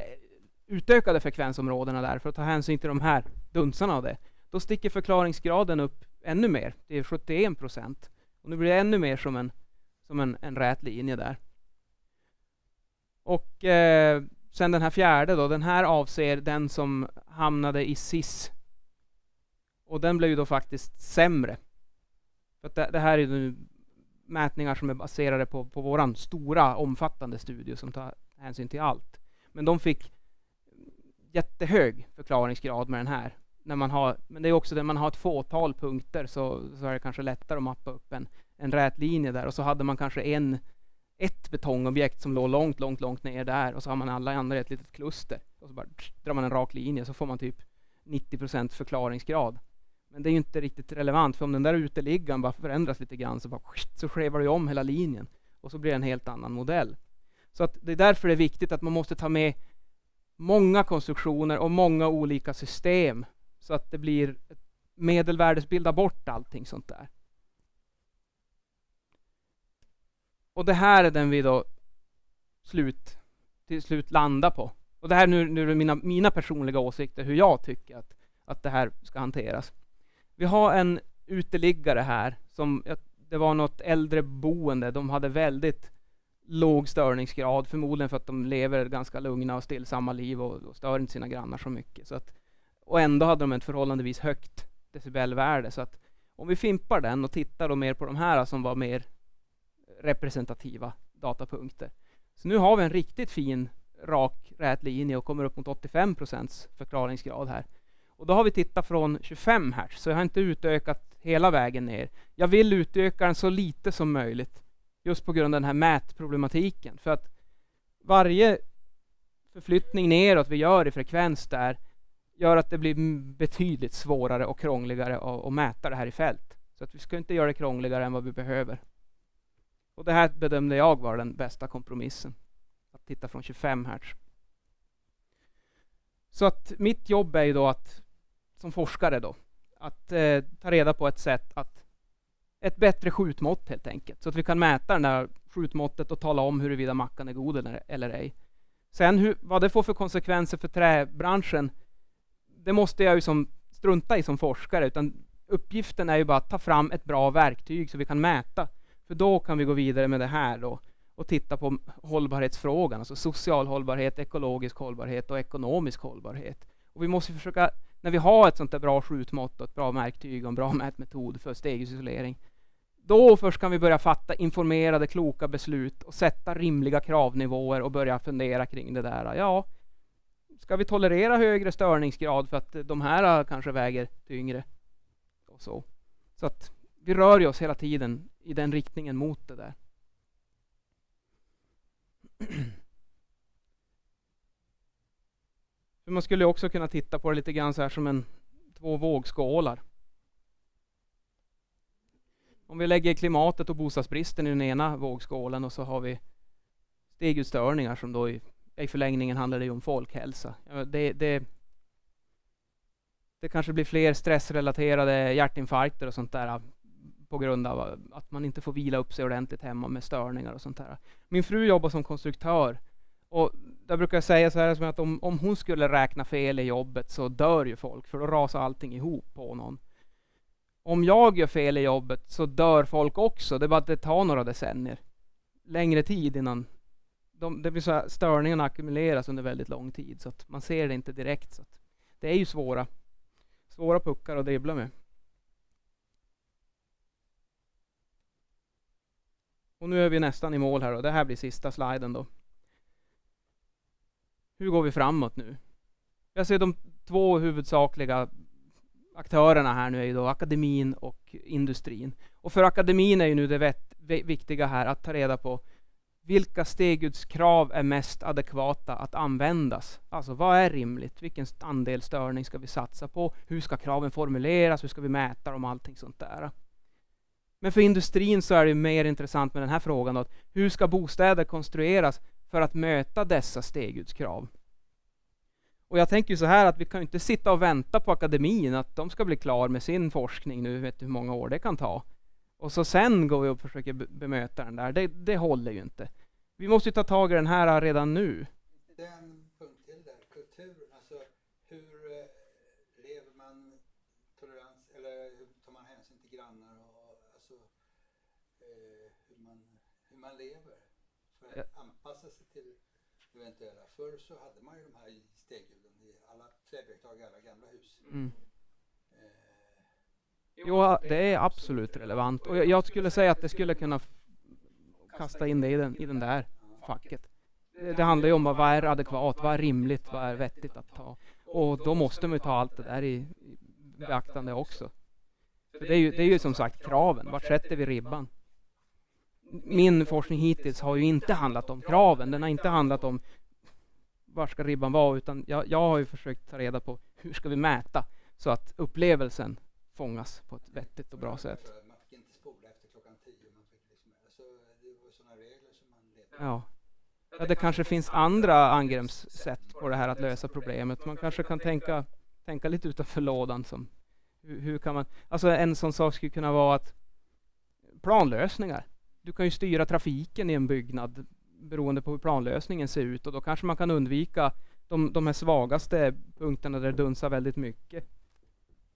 utökade frekvensområdena där för att ta hänsyn till de här dunsarna av det, då sticker förklaringsgraden upp ännu mer. Det är 71%. Och nu blir det ännu mer som en rät linje där. Och sen den här fjärde då, den här avser den som hamnade i SIS. Och den blev ju då faktiskt sämre. För att det här är nu mätningar som är baserade på våran stora omfattande studie som tar hänsyn till allt. Men de fick jättehög förklaringsgrad med den här. Men det är också när man har ett fåtal punkter så är det kanske lättare att mappa upp en rät linje där. Och så hade man kanske ett betongobjekt som låg långt ner där, och så har man alla andra i ett litet kluster. Och så bara drar man en rak linje, så får man typ 90% förklaringsgrad. Men det är ju inte riktigt relevant, för om den där uteliggaren bara förändras lite grann så skevar det om hela linjen. Och så blir det en helt annan modell. Så att det är därför det är viktigt att man måste ta med många konstruktioner och många olika system. Så att det blir ett medelvärdesbilda bort allting sånt där. Och det här är den vi då till slut landar på. Och det här nu är mina personliga åsikter hur jag tycker att det här ska hanteras. Vi har en uteliggare här det var något äldre boende. De hade väldigt låg störningsgrad, förmodligen för att de lever ganska lugna och stillsamma liv och stör inte sina grannar så mycket. Så att, och ändå hade de ett förhållandevis högt decibelvärde. Så att om vi fimpar den och tittar då mer på de här som var mer representativa datapunkter. Så nu har vi en riktigt fin rak rät linje och kommer upp mot 85% förklaringsgrad här. Och då har vi tittat från 25 Hz, så jag har inte utökat hela vägen ner. Jag vill utöka den så lite som möjligt, just på grund av den här mätproblematiken. För att varje förflyttning neråt vi gör i frekvens där gör att det blir betydligt svårare och krångligare att mäta det här i fält. Så att vi ska inte göra det krångligare än vad vi behöver. Och det här bedömde jag var den bästa kompromissen. Att titta från 25 Hz. Så att mitt jobb är ju då att, som forskare då, att ta reda på ett sätt att ett bättre skjutmått helt enkelt. Så att vi kan mäta det där skjutmåttet och tala om huruvida mackan är god eller ej. Sen vad det får för konsekvenser för träbranschen, det måste jag ju strunta i som forskare. Utan uppgiften är ju bara att ta fram ett bra verktyg så vi kan mäta. För då kan vi gå vidare med det här då och titta på hållbarhetsfrågan. Alltså social hållbarhet, ekologisk hållbarhet och ekonomisk hållbarhet. Och vi måste försöka, när vi har ett sånt där bra skjutmått och ett bra verktyg och en bra mätmetod för stegsisolering, då först kan vi börja fatta informerade, kloka beslut och sätta rimliga kravnivåer och börja fundera kring det där. Ja, ska vi tolerera högre störningsgrad för att de här kanske väger tyngre? Och så att vi rör oss hela tiden i den riktningen mot det där. För man skulle också kunna titta på det lite grann så här som två vågskålar. Om vi lägger klimatet och bostadsbristen i den ena vågskålen och så har vi stegutstörningar som då i förlängningen handlar det om folkhälsa. Det kanske blir fler stressrelaterade hjärtinfarkter och sånt där på grund av att man inte får vila upp sig ordentligt hemma med störningar och sånt där. Min fru jobbar som konstruktör och där brukar jag säga så här som att om hon skulle räkna fel i jobbet så dör ju folk, för då rasar allting ihop på någon. Om jag gör fel i jobbet så dör folk också. Det är bara att det tar några decennier. Längre tid innan det blir så här, störningarna ackumuleras under väldigt lång tid. Så att man ser det inte direkt. Så att det är ju svåra puckar att dribbla med. Och nu är vi nästan i mål här och det här blir sista sliden då. Hur går vi framåt nu? Jag ser de två huvudsakliga aktörerna här nu är ju då akademin och industrin. Och för akademin är ju nu det viktiga här att ta reda på vilka stegudskrav är mest adekvata att användas. Alltså vad är rimligt? Vilken andel störning ska vi satsa på? Hur ska kraven formuleras? Hur ska vi mäta dem? Allting sånt där. Men för industrin så är det mer intressant med den här frågan då. Hur ska bostäder konstrueras för att möta dessa stegudskrav? Och jag tänker ju så här att vi kan inte sitta och vänta på akademin att de ska bli klar med sin forskning nu, vet du hur många år det kan ta. Och så sen går vi och försöker bemöta den där. Det håller ju inte. Vi måste ju ta tag i den här redan nu. Det är en punkt till där, kultur. Alltså hur lever man tolerans, eller hur tar man hänsyn till grannar och alltså hur man lever för att anpassa sig till eventuella. Förr så hade man ju de här stegljuden i alla träbyggnader i alla gamla hus. Mm. Jo, det är absolut relevant. Och jag skulle säga att det skulle kunna kasta in det i den där facket. Det handlar ju om vad är adekvat, vad är rimligt, vad är vettigt att ta. Och då måste man ju ta allt det där i beaktande också. För det är ju som sagt kraven. Vart sätter vi ribban? Min forskning hittills har ju inte handlat om kraven. Den har inte handlat om var ska ribban vara, utan jag har ju försökt ta reda på hur ska vi mäta så att upplevelsen fångas på ett vettigt och bra sätt. Man fick inte spola efter klockan 10. Man fick liksom, alltså, det var sådana regler som man levde. Ja, det kanske finns andra angreppssätt på det här att lösa problemet. Man kanske kan tänka lite utanför lådan. Som, hur kan man, alltså en sån sak skulle kunna vara att planlösningar. Du kan ju styra trafiken i en byggnad beroende på hur planlösningen ser ut. Och då kanske man kan undvika de här svagaste punkterna där det dunsar väldigt mycket.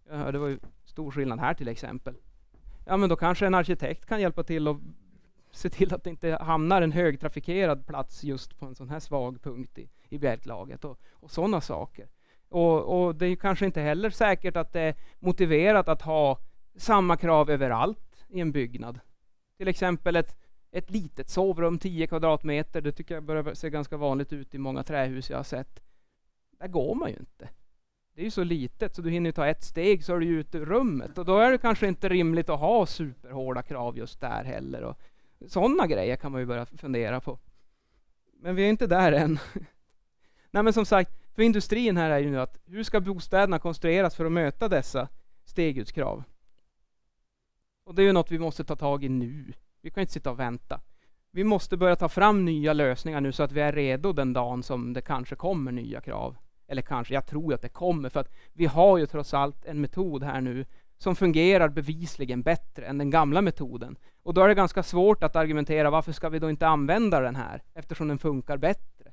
Ja, det var ju stor skillnad här till exempel. Ja, men då kanske en arkitekt kan hjälpa till och se till att det inte hamnar en högtrafikerad plats just på en sån här svag punkt i bjälklaget och sådana saker. Och det är kanske inte heller säkert att det är motiverat att ha samma krav överallt i en byggnad. Till exempel ett litet sovrum, 10 kvadratmeter, det tycker jag börjar se ganska vanligt ut i många trähus jag har sett. Där går man ju inte. Det är ju så litet så du hinner ta ett steg så är du ute ur rummet. Och då är det kanske inte rimligt att ha superhårda krav just där heller. Och sådana grejer kan man ju börja fundera på. Men vi är inte där än. Nej, men som sagt, för industrin här är ju nu att hur ska bostäderna konstrueras för att möta dessa stegutkrav? Och det är ju något vi måste ta tag i nu. Vi kan inte sitta och vänta. Vi måste börja ta fram nya lösningar nu så att vi är redo den dagen som det kanske kommer nya krav. Eller kanske, jag tror att det kommer, för att vi har ju trots allt en metod här nu som fungerar bevisligen bättre än den gamla metoden. Och då är det ganska svårt att argumentera varför ska vi då inte använda den här eftersom den funkar bättre.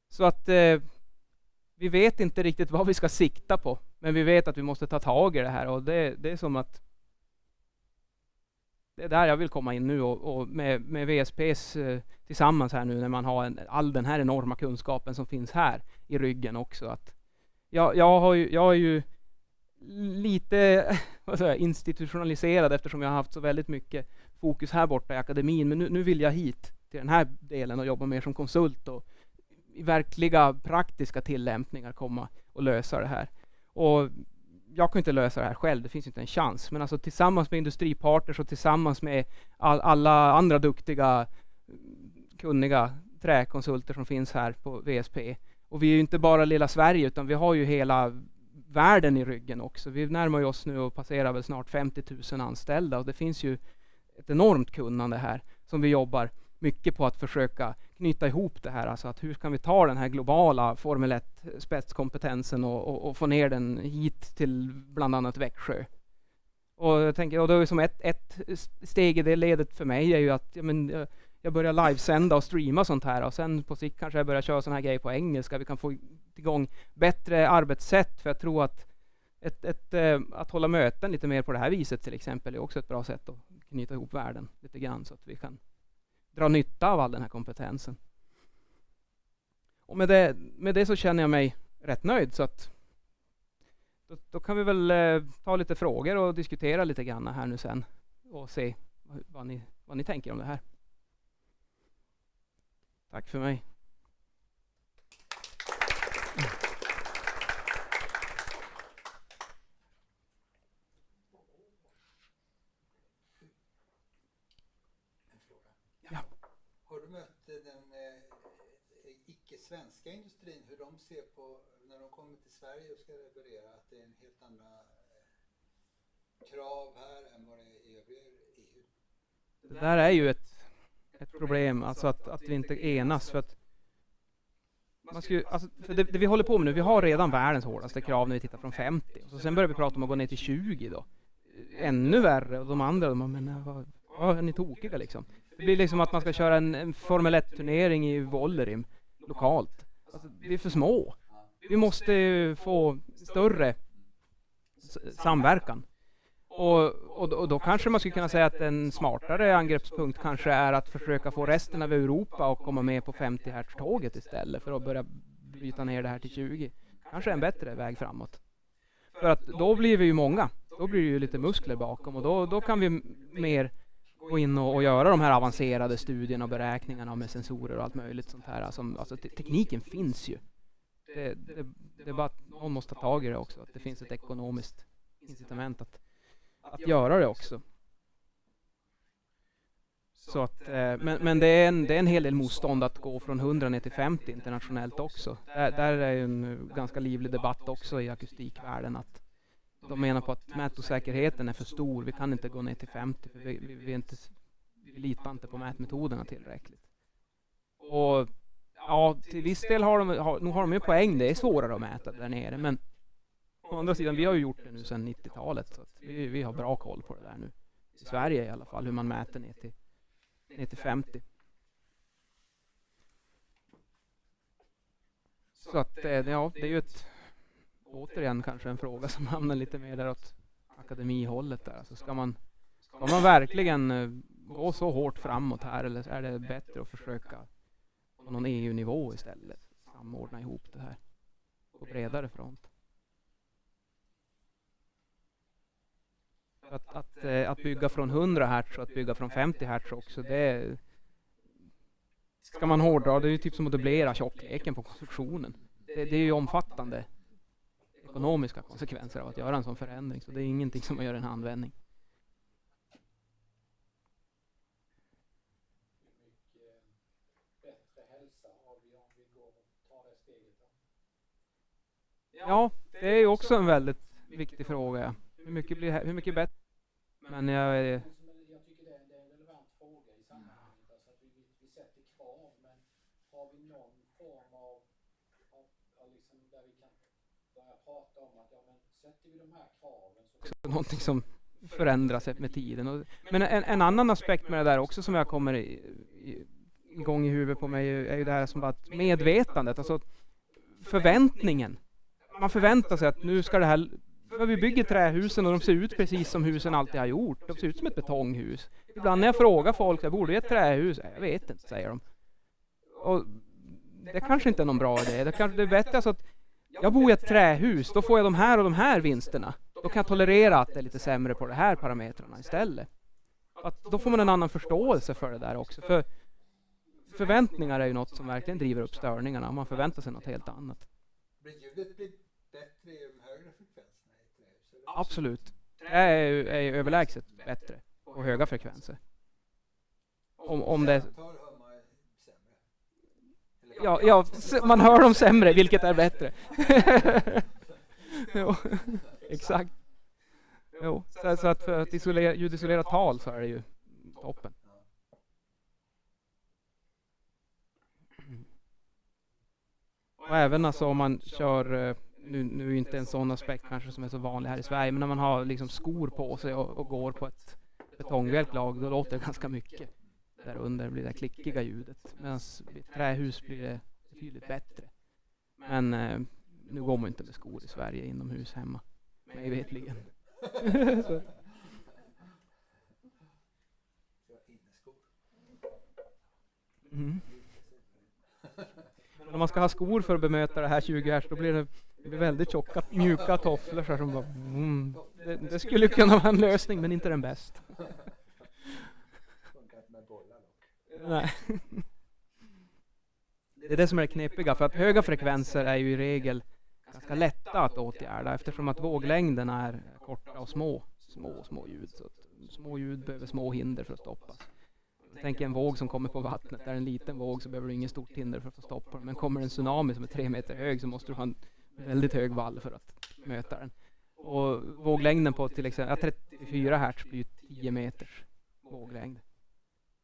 Så att vi vet inte riktigt vad vi ska sikta på, men vi vet att vi måste ta tag i det här och det är som att det är där jag vill komma in nu och med VSPs tillsammans här nu när man har all den här enorma kunskapen som finns här i ryggen också. Att jag är ju lite institutionaliserad eftersom jag har haft så väldigt mycket fokus här borta i akademin. Men nu vill jag hit till den här delen och jobba mer som konsult och i verkliga praktiska tillämpningar komma och lösa det här. Och jag kan inte lösa det här själv, det finns inte en chans. Men alltså tillsammans med industripartners och tillsammans med alla andra duktiga, kunniga träkonsulter som finns här på VSP. Och vi är ju inte bara lilla Sverige utan vi har ju hela världen i ryggen också. Vi närmar oss nu och passerar väl snart 50 000 anställda. Och det finns ju ett enormt kunnande här som vi jobbar mycket på att försöka knyta ihop det här. Alltså att hur kan vi ta den här globala Formel 1 spetskompetensen och få ner den hit till bland annat Växjö. Och jag tänker, och då är som ett steg i det ledet för mig är ju att jag börjar livesända och streama sånt här och sen på sikt kanske jag börjar köra såna här grejer på engelska. Vi kan få igång bättre arbetssätt för jag tror att att hålla möten lite mer på det här viset till exempel är också ett bra sätt att knyta ihop världen lite grann så att vi kan dra nytta av all den här kompetensen. Och med det så känner jag mig rätt nöjd så att då kan vi väl ta lite frågor och diskutera lite grann här nu sen och se vad ni tänker om det här. Tack för mig. Ja. Har du mött den icke-svenska industrin, hur de ser på när de kommer till Sverige och ska leverera, att det är en helt andra krav här än vad det är i övriga EU? Det där är ju ett problem, alltså att vi inte enas för att man ska ju, alltså, för det vi håller på med nu, vi har redan världens hårdaste krav när vi tittar från 50 och så sen börjar vi prata om att gå ner till 20 då. Ännu värre och de andra, vad är ni tokiga liksom? Det blir liksom att man ska köra en Formel 1-turnering i Vollerim lokalt. Alltså, vi är för små. Vi måste få större samverkan. Och då kanske man skulle kunna säga att en smartare angreppspunkt kanske är att försöka få resten av Europa att komma med på 50 Hz-tåget istället för att börja bryta ner det här till 20. Kanske en bättre väg framåt. För att då blir vi ju många. Då blir det ju lite muskler bakom och då kan vi mer gå in och göra de här avancerade studierna och beräkningarna med sensorer och allt möjligt sånt här. Alltså tekniken finns ju. Det är bara att någon måste ta tag i det också. Att det finns ett ekonomiskt incitament att göra det också. Så att, men det är en hel del motstånd att gå från 100 ner till 50 internationellt också. Där är ju en ganska livlig debatt också i akustikvärlden att de menar på att mätosäkerheten är för stor. Vi kan inte gå ner till 50 för vi litar inte på mätmetoderna tillräckligt. Och ja, till viss del har de ju poäng. Det är svårare att mäta där nere. Men å andra sidan, vi har ju gjort det nu sedan 90-talet. Så att vi har bra koll på det där nu. I Sverige i alla fall, hur man mäter ner till 50. Så att det är ju återigen kanske en fråga som hamnar lite mer där åt akademihållet där. Alltså ska Ska man verkligen gå så hårt framåt här, eller är det bättre att försöka på någon EU-nivå istället? Samordna ihop det här på bredare front. Att bygga från 100 Hz och att bygga från 50 Hz också, det ska man hårdra, det är ju typ som att dubblera tjockleken på konstruktionen. Det är ju omfattande ekonomiska konsekvenser av att göra en sån förändring, så det är ingenting som man gör en handvändning. Ja, det är ju också en väldigt viktig fråga. Ja. Hur mycket bättre? Men Jag tycker det är en relevant fråga i sammanhanget. Alltså att vi sätter krav, men har vi någon form av liksom där vi kan börja prata om att sätter vi de här kraven så också någonting som förändras med tiden. Men en annan aspekt med det där också som jag kommer igång i huvudet på mig är ju det här som att medvetandet, alltså förväntningen. Man förväntar sig att nu ska det här, för vi bygger trähusen och de ser ut precis som husen alltid har gjort. De ser ut som ett betonghus. Ibland när jag frågar folk, jag borde i ett trähus? Jag vet inte, säger de. Och det kanske inte är någon bra idé. Det är bättre alltså att jag bor i ett trähus, då får jag de här vinsterna. Då kan jag tolerera att det är lite sämre på de här parametrarna istället. Att då får man en annan förståelse för det där också. För förväntningar är ju något som verkligen driver upp störningarna. Om man förväntar sig något helt annat. Ljudet blir bättre i de högre frekvenserna i trähus? Absolut. Det är ju överlägset bättre på höga frekvenser. Om det ja, man hör dem sämre, vilket är bättre. Jo, exakt. Jo, så att för att ljudisolera tal så är det ju toppen. Och även alltså om man kör, nu är inte en sån aspekt kanske som är så vanlig här i Sverige, men när man har liksom skor på sig och går på ett betongväglag, då låter det ganska mycket. Där under blir det klickiga ljudet, medan vid ett trähus blir det betydligt bättre. Men nu går man inte med skor i Sverige inomhus hemma, mig vetligen. Mm. Om man ska ha skor för att bemöta det här 20 Hz, då blir det väldigt tjocka, mjuka tofflor så som bara, det skulle kunna vara en lösning, men inte den bästa. Nej. Det är det som är knepiga, för att höga frekvenser är ju i regel ganska lätta att åtgärda, eftersom att våglängderna är korta och små ljud. Så att små ljud behöver små hinder för att stoppas. Tänk en våg som kommer på vattnet. Är en liten våg så behöver du ingen stort hinder för att få stoppa den. Men kommer en tsunami som är 3 meter hög så måste du ha en väldigt hög vall för att möta den. Och våglängden på till exempel 34 Hz blir ju 10 meters våglängd.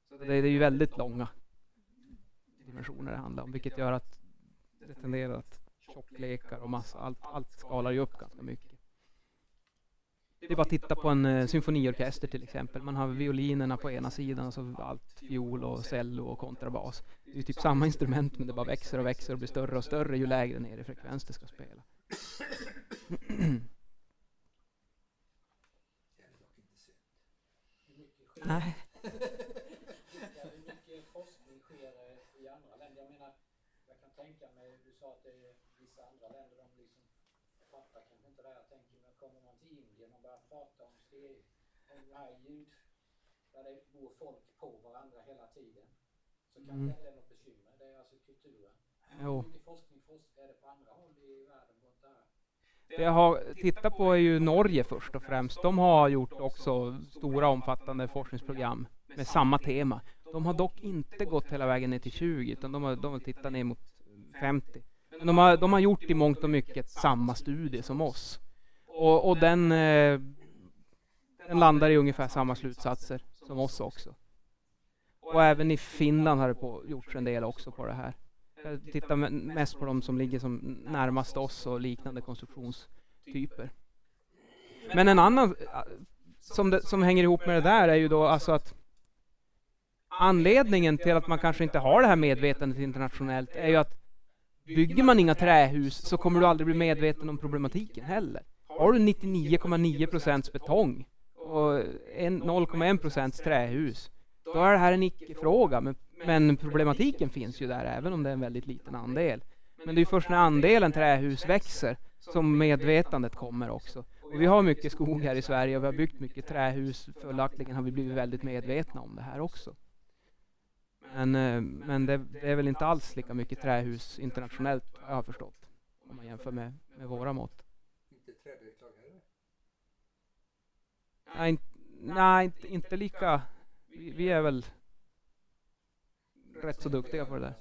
Så det är ju väldigt långa dimensioner det handlar om. Vilket gör att det tenderar att tjocklekar och massa, allt skalar ju upp ganska mycket. Det är bara att titta på en symfoniorkester till exempel. Man har violinerna på ena sidan och så allt fiol och cello och kontrabas. Det är ju typ samma instrument, men det bara växer och växer och blir större och större ju lägre ner i frekvens det ska spela. Nej. Hur mycket forskning sker i andra länder? Jag menar, jag kan tänka mig, du sa att det är vissa andra länder, de liksom fattar kanske inte det här. Jag tänker, när kommer man till Indien och börjar prata om det här ljud, där det bor folk på varandra hela tiden, så kan det inte vara något bekymmer. Det är alltså kulturen. Hur mycket forskning är det på andra håll i världen runt det här? Det jag har tittat på är ju Norge först och främst. De har gjort också stora omfattande forskningsprogram med samma tema. De har dock inte gått hela vägen ner till 20, utan de har tittat ner mot 50. Men de har gjort i mångt och mycket samma studie som oss. Och den landar i ungefär samma slutsatser som oss också. Och även i Finland har det gjorts en del också på det här. Jag tittar mest på de som ligger som närmast oss och liknande konstruktionstyper. Men en annan som hänger ihop med det där är ju då alltså att anledningen till att man kanske inte har det här medvetandet internationellt är ju att bygger man inga trähus så kommer du aldrig bli medveten om problematiken heller. Har du 99,9% betong och 0,1% trähus, då är det här en icke-fråga. Men problematiken finns ju där, även om det är en väldigt liten andel. Men det är ju först när andelen trähus växer som medvetandet kommer också. Och vi har mycket skog här i Sverige och vi har byggt mycket trähus. Följaktligen har vi blivit väldigt medvetna om det här också. Men det är väl inte alls lika mycket trähus internationellt, jag har förstått. Om man jämför med våra mått. Inte träbjörklag heller? Nej, inte lika. Vi är väl rätt så duktiga på det där.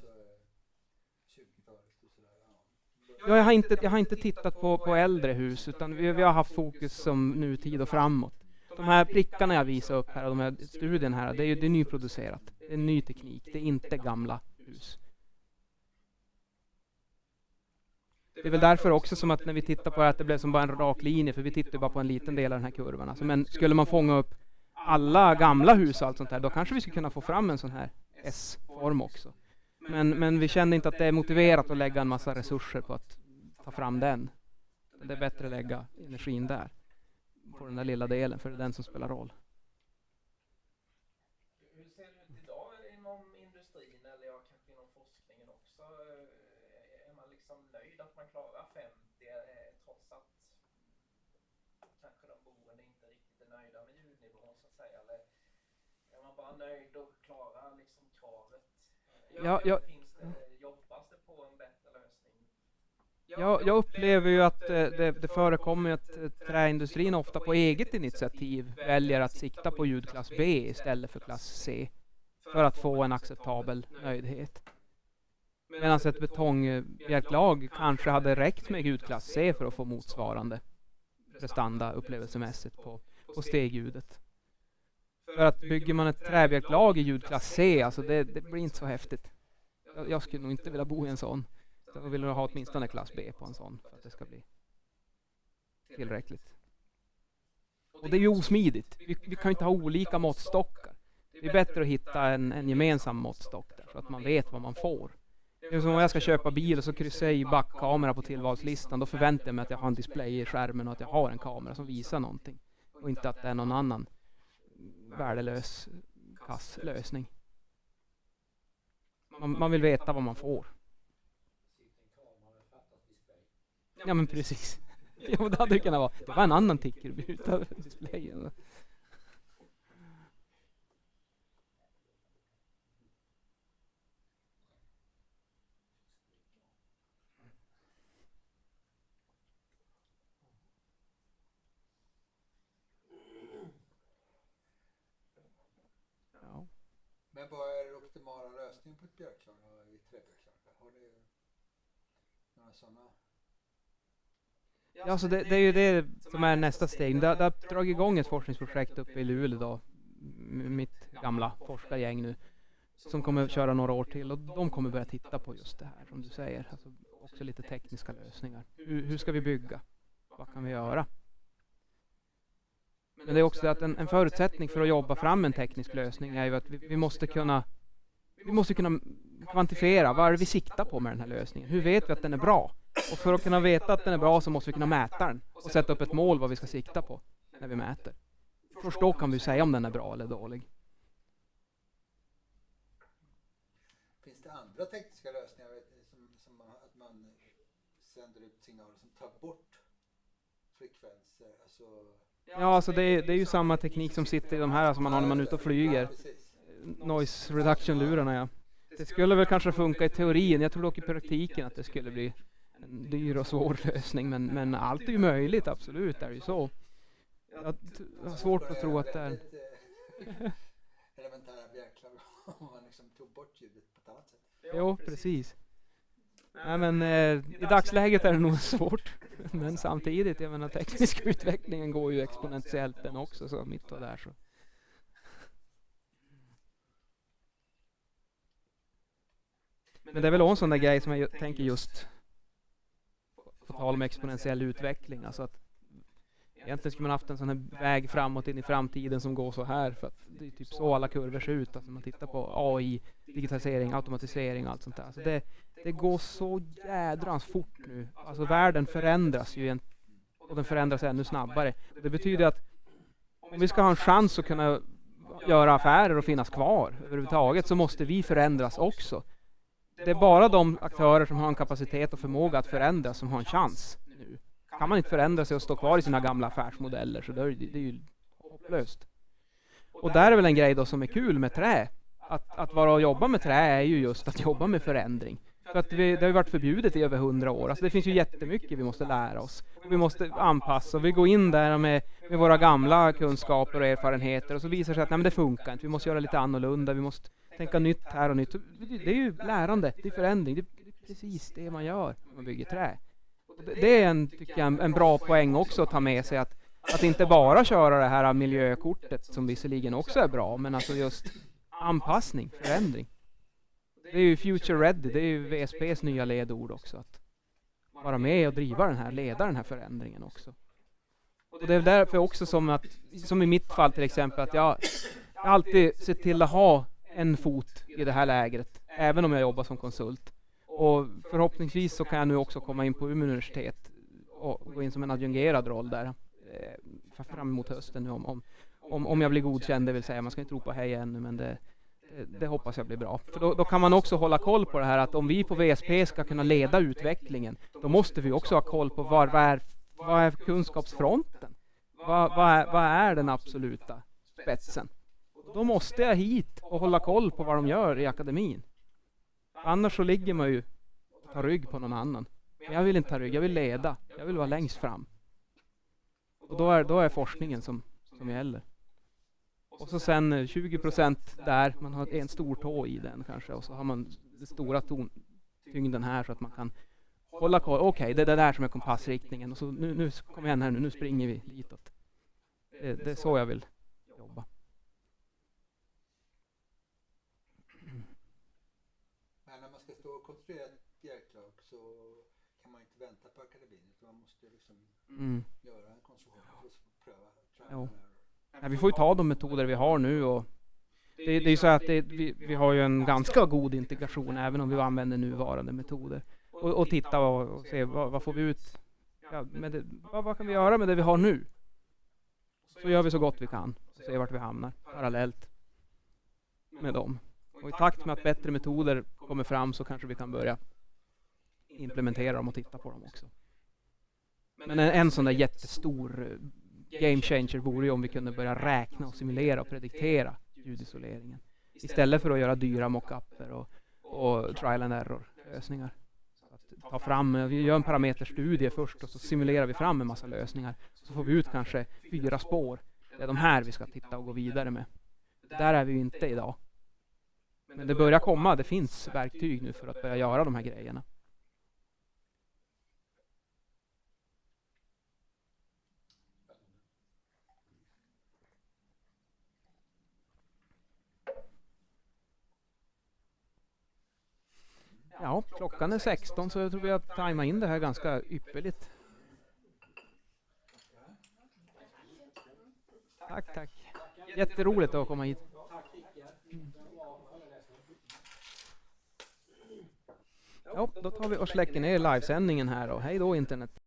Ja, jag har inte tittat på äldre hus, utan vi har haft fokus som nutid och framåt. De här prickarna jag visar upp här och de här studien här, det är nyproducerat. Det är ny teknik, det är inte gamla hus. Det är väl därför också som att när vi tittar på att det blev som bara en rak linje, för vi tittar bara på en liten del av den här kurvan. Alltså, men skulle man fånga upp alla gamla hus och allt sånt här, då kanske vi skulle kunna få fram en sån här S-form också. Men vi kände inte att det är motiverat att lägga en massa resurser på att ta fram den. Det är bättre att lägga energin där, på den där lilla delen, för det är den som spelar roll. Hur ser det ut idag inom industrin eller kanske inom forskningen också? Är man liksom nöjd att man klarar 50 trots att kanske de boende inte riktigt är nöjda med ljudnivån så att säga? Eller är man bara nöjd och klarar liksom kravet? Jobbas det på en bättre lösning? Jag upplever ju att det förekommer att träindustrin ofta på eget initiativ väljer att sikta på ljudklass B istället för klass C för att få en acceptabel nöjdhet. Medan ett betongbjälklag kanske hade räckt med ljudklass C för att få motsvarande prestanda upplevelsemässigt på stegljudet. För att bygger man ett träbjälklag i ljudklass C, alltså det blir inte så häftigt. Jag skulle nog inte vilja bo i en sån. Jag vill nog ha åtminstone klass B på en sån för att det ska bli tillräckligt. Och det är ju osmidigt. Vi kan ju inte ha olika måttstockar. Det är bättre att hitta en gemensam måttstock där, så att man vet vad man får. Det är som om jag ska köpa bil och så kryssar jag i backkamera på tillvalslistan. Då förväntar jag mig att jag har en display i skärmen och att jag har en kamera som visar någonting. Och inte att det är någon annan värdelös kasslösning. Man vill veta vad man får. Ja, men precis. Ja, det hade det kunnat vara. Det var en annan ticker utan displayen. Ja. Men vad är den optimala lösningen på ett björklag och ett träbjörklag? Har du några sådana? Ja, så det är ju det som är nästa steg. Det har dragit igång ett forskningsprojekt uppe i Luleå då, mitt gamla forskargäng nu, som kommer att köra några år till, och de kommer börja titta på just det här som du säger, alltså också lite tekniska lösningar. Hur ska vi bygga? Vad kan vi göra? Men det är också att en förutsättning för att jobba fram en teknisk lösning är ju att vi måste kunna kvantifiera vad är det vi siktar på med den här lösningen. Hur vet vi att den är bra? Och för att kunna veta att den är bra så måste vi kunna mäta den och sätta upp ett mål vad vi ska sikta på när vi mäter. Först då kan vi säga om den är bra eller dålig. Finns det andra tekniska lösningar som att man sänder ut signaler som tar bort frekvenser? Ja, alltså det är ju samma teknik som sitter i de här som man har när man är ute och flyger. Noise reduction-lurarna, ja. Det skulle väl kanske funka i teorin. Jag tror dock i praktiken att det skulle bli en dyr och svår lösning. Men allt är ju möjligt, absolut. Det är ju så. Jag har svårt att tro att det är... elementära bjälklag om man liksom tog bort ljudet på ett annat sätt. Jo, precis. Nej, men i dagsläget är det nog svårt. Men samtidigt, jag menar, tekniska utvecklingen går ju exponentiellt den också, så mitt och där så. Men det är väl en sån där grej som jag tänker just på tal om exponentiell utveckling. Alltså att egentligen skulle man haft en sån här väg framåt in i framtiden som går så här. För att det är typ så alla kurvor ser ut. Alltså man tittar på AI, digitalisering, automatisering och allt sånt där. Alltså det går så jädrans fort nu. Alltså världen förändras ju och den förändras ännu snabbare. Det betyder att om vi ska ha en chans att kunna göra affärer och finnas kvar överhuvudtaget, så måste vi förändras också. Det är bara de aktörer som har en kapacitet och förmåga att förändras som har en chans nu. Kan man inte förändra sig och stå kvar i sina gamla affärsmodeller, så det är ju hopplöst. Och där är väl en grej då som är kul med trä. Att vara och jobba med trä är ju just att jobba med förändring. För att det har ju varit förbjudet i över 100 år. Alltså det finns ju jättemycket vi måste lära oss. Vi måste anpassa. Vi går in där med våra gamla kunskaper och erfarenheter. Och så visar det sig att nej, men det funkar inte. Vi måste göra lite annorlunda. Vi måste tänka nytt här och nytt. Så det är ju lärande. Det är förändring. Det är precis det man gör när man bygger trä. Det är tycker jag, en bra poäng också att ta med sig. Att inte bara köra det här miljökortet som visserligen också är bra. Men alltså just anpassning, förändring. Det är ju future ready, det är ju VSPs nya ledord också. Att vara med och leda den här förändringen också. Och det är därför också som i mitt fall till exempel, att jag alltid sett till att ha en fot i det här lägret, även om jag jobbar som konsult. Och förhoppningsvis så kan jag nu också komma in på Umeå universitet och gå in som en adjungerad roll där fram emot hösten nu om jag blir godkänd, det vill säga man ska inte ropa hej ännu, men det hoppas jag blir bra. För då kan man också hålla koll på det här, att om vi på VSP ska kunna leda utvecklingen, då måste vi också ha koll på vad är kunskapsfronten? Vad är den absoluta spetsen? Då måste jag hit och hålla koll på vad de gör i akademin. Annars så ligger man ju och tar rygg på någon annan. Men jag vill inte ta rygg, jag vill leda. Jag vill vara längst fram. Och då är forskningen som gäller. Och så sen 20% där, man har en stor tå i den kanske. Och så har man den stora tyngden här så att man kan hålla koll. Okej, det är det där som är kompassriktningen. Och så nu kom igen här nu springer vi ditåt. Det är så jag vill jobba. Men när man ska stå och konstruera ett hjälplag så kan man inte vänta på akademin. Man måste liksom göra en konstruktion och pröva. Ja, vi får ju ta de metoder vi har nu. Och det är ju så att vi har ju en ganska god integration även om vi använder nuvarande metoder. Och titta och se vad får vi ut. Ja, vad kan vi göra med det vi har nu? Så gör vi så gott vi kan. Och se vart vi hamnar parallellt med dem. Och i takt med att bättre metoder kommer fram så kanske vi kan börja implementera dem och titta på dem också. Men en sån där jättestor game changer vore ju om vi kunde börja räkna och simulera och prediktera ljudisoleringen. Istället för att göra dyra mock-upper och trial and error lösningar. Så att vi gör en parameterstudie först och så simulerar vi fram en massa lösningar. Så får vi ut kanske 4 spår. Det är de här vi ska titta och gå vidare med. Där är vi ju inte idag. Men det börjar komma, det finns verktyg nu för att börja göra de här grejerna. Ja, klockan är 16 så jag tror vi har tajmat in det här ganska ypperligt. Tack. Jätteroligt att komma hit. Ja, då tar vi och släcker ner livesändningen här och hej då internet.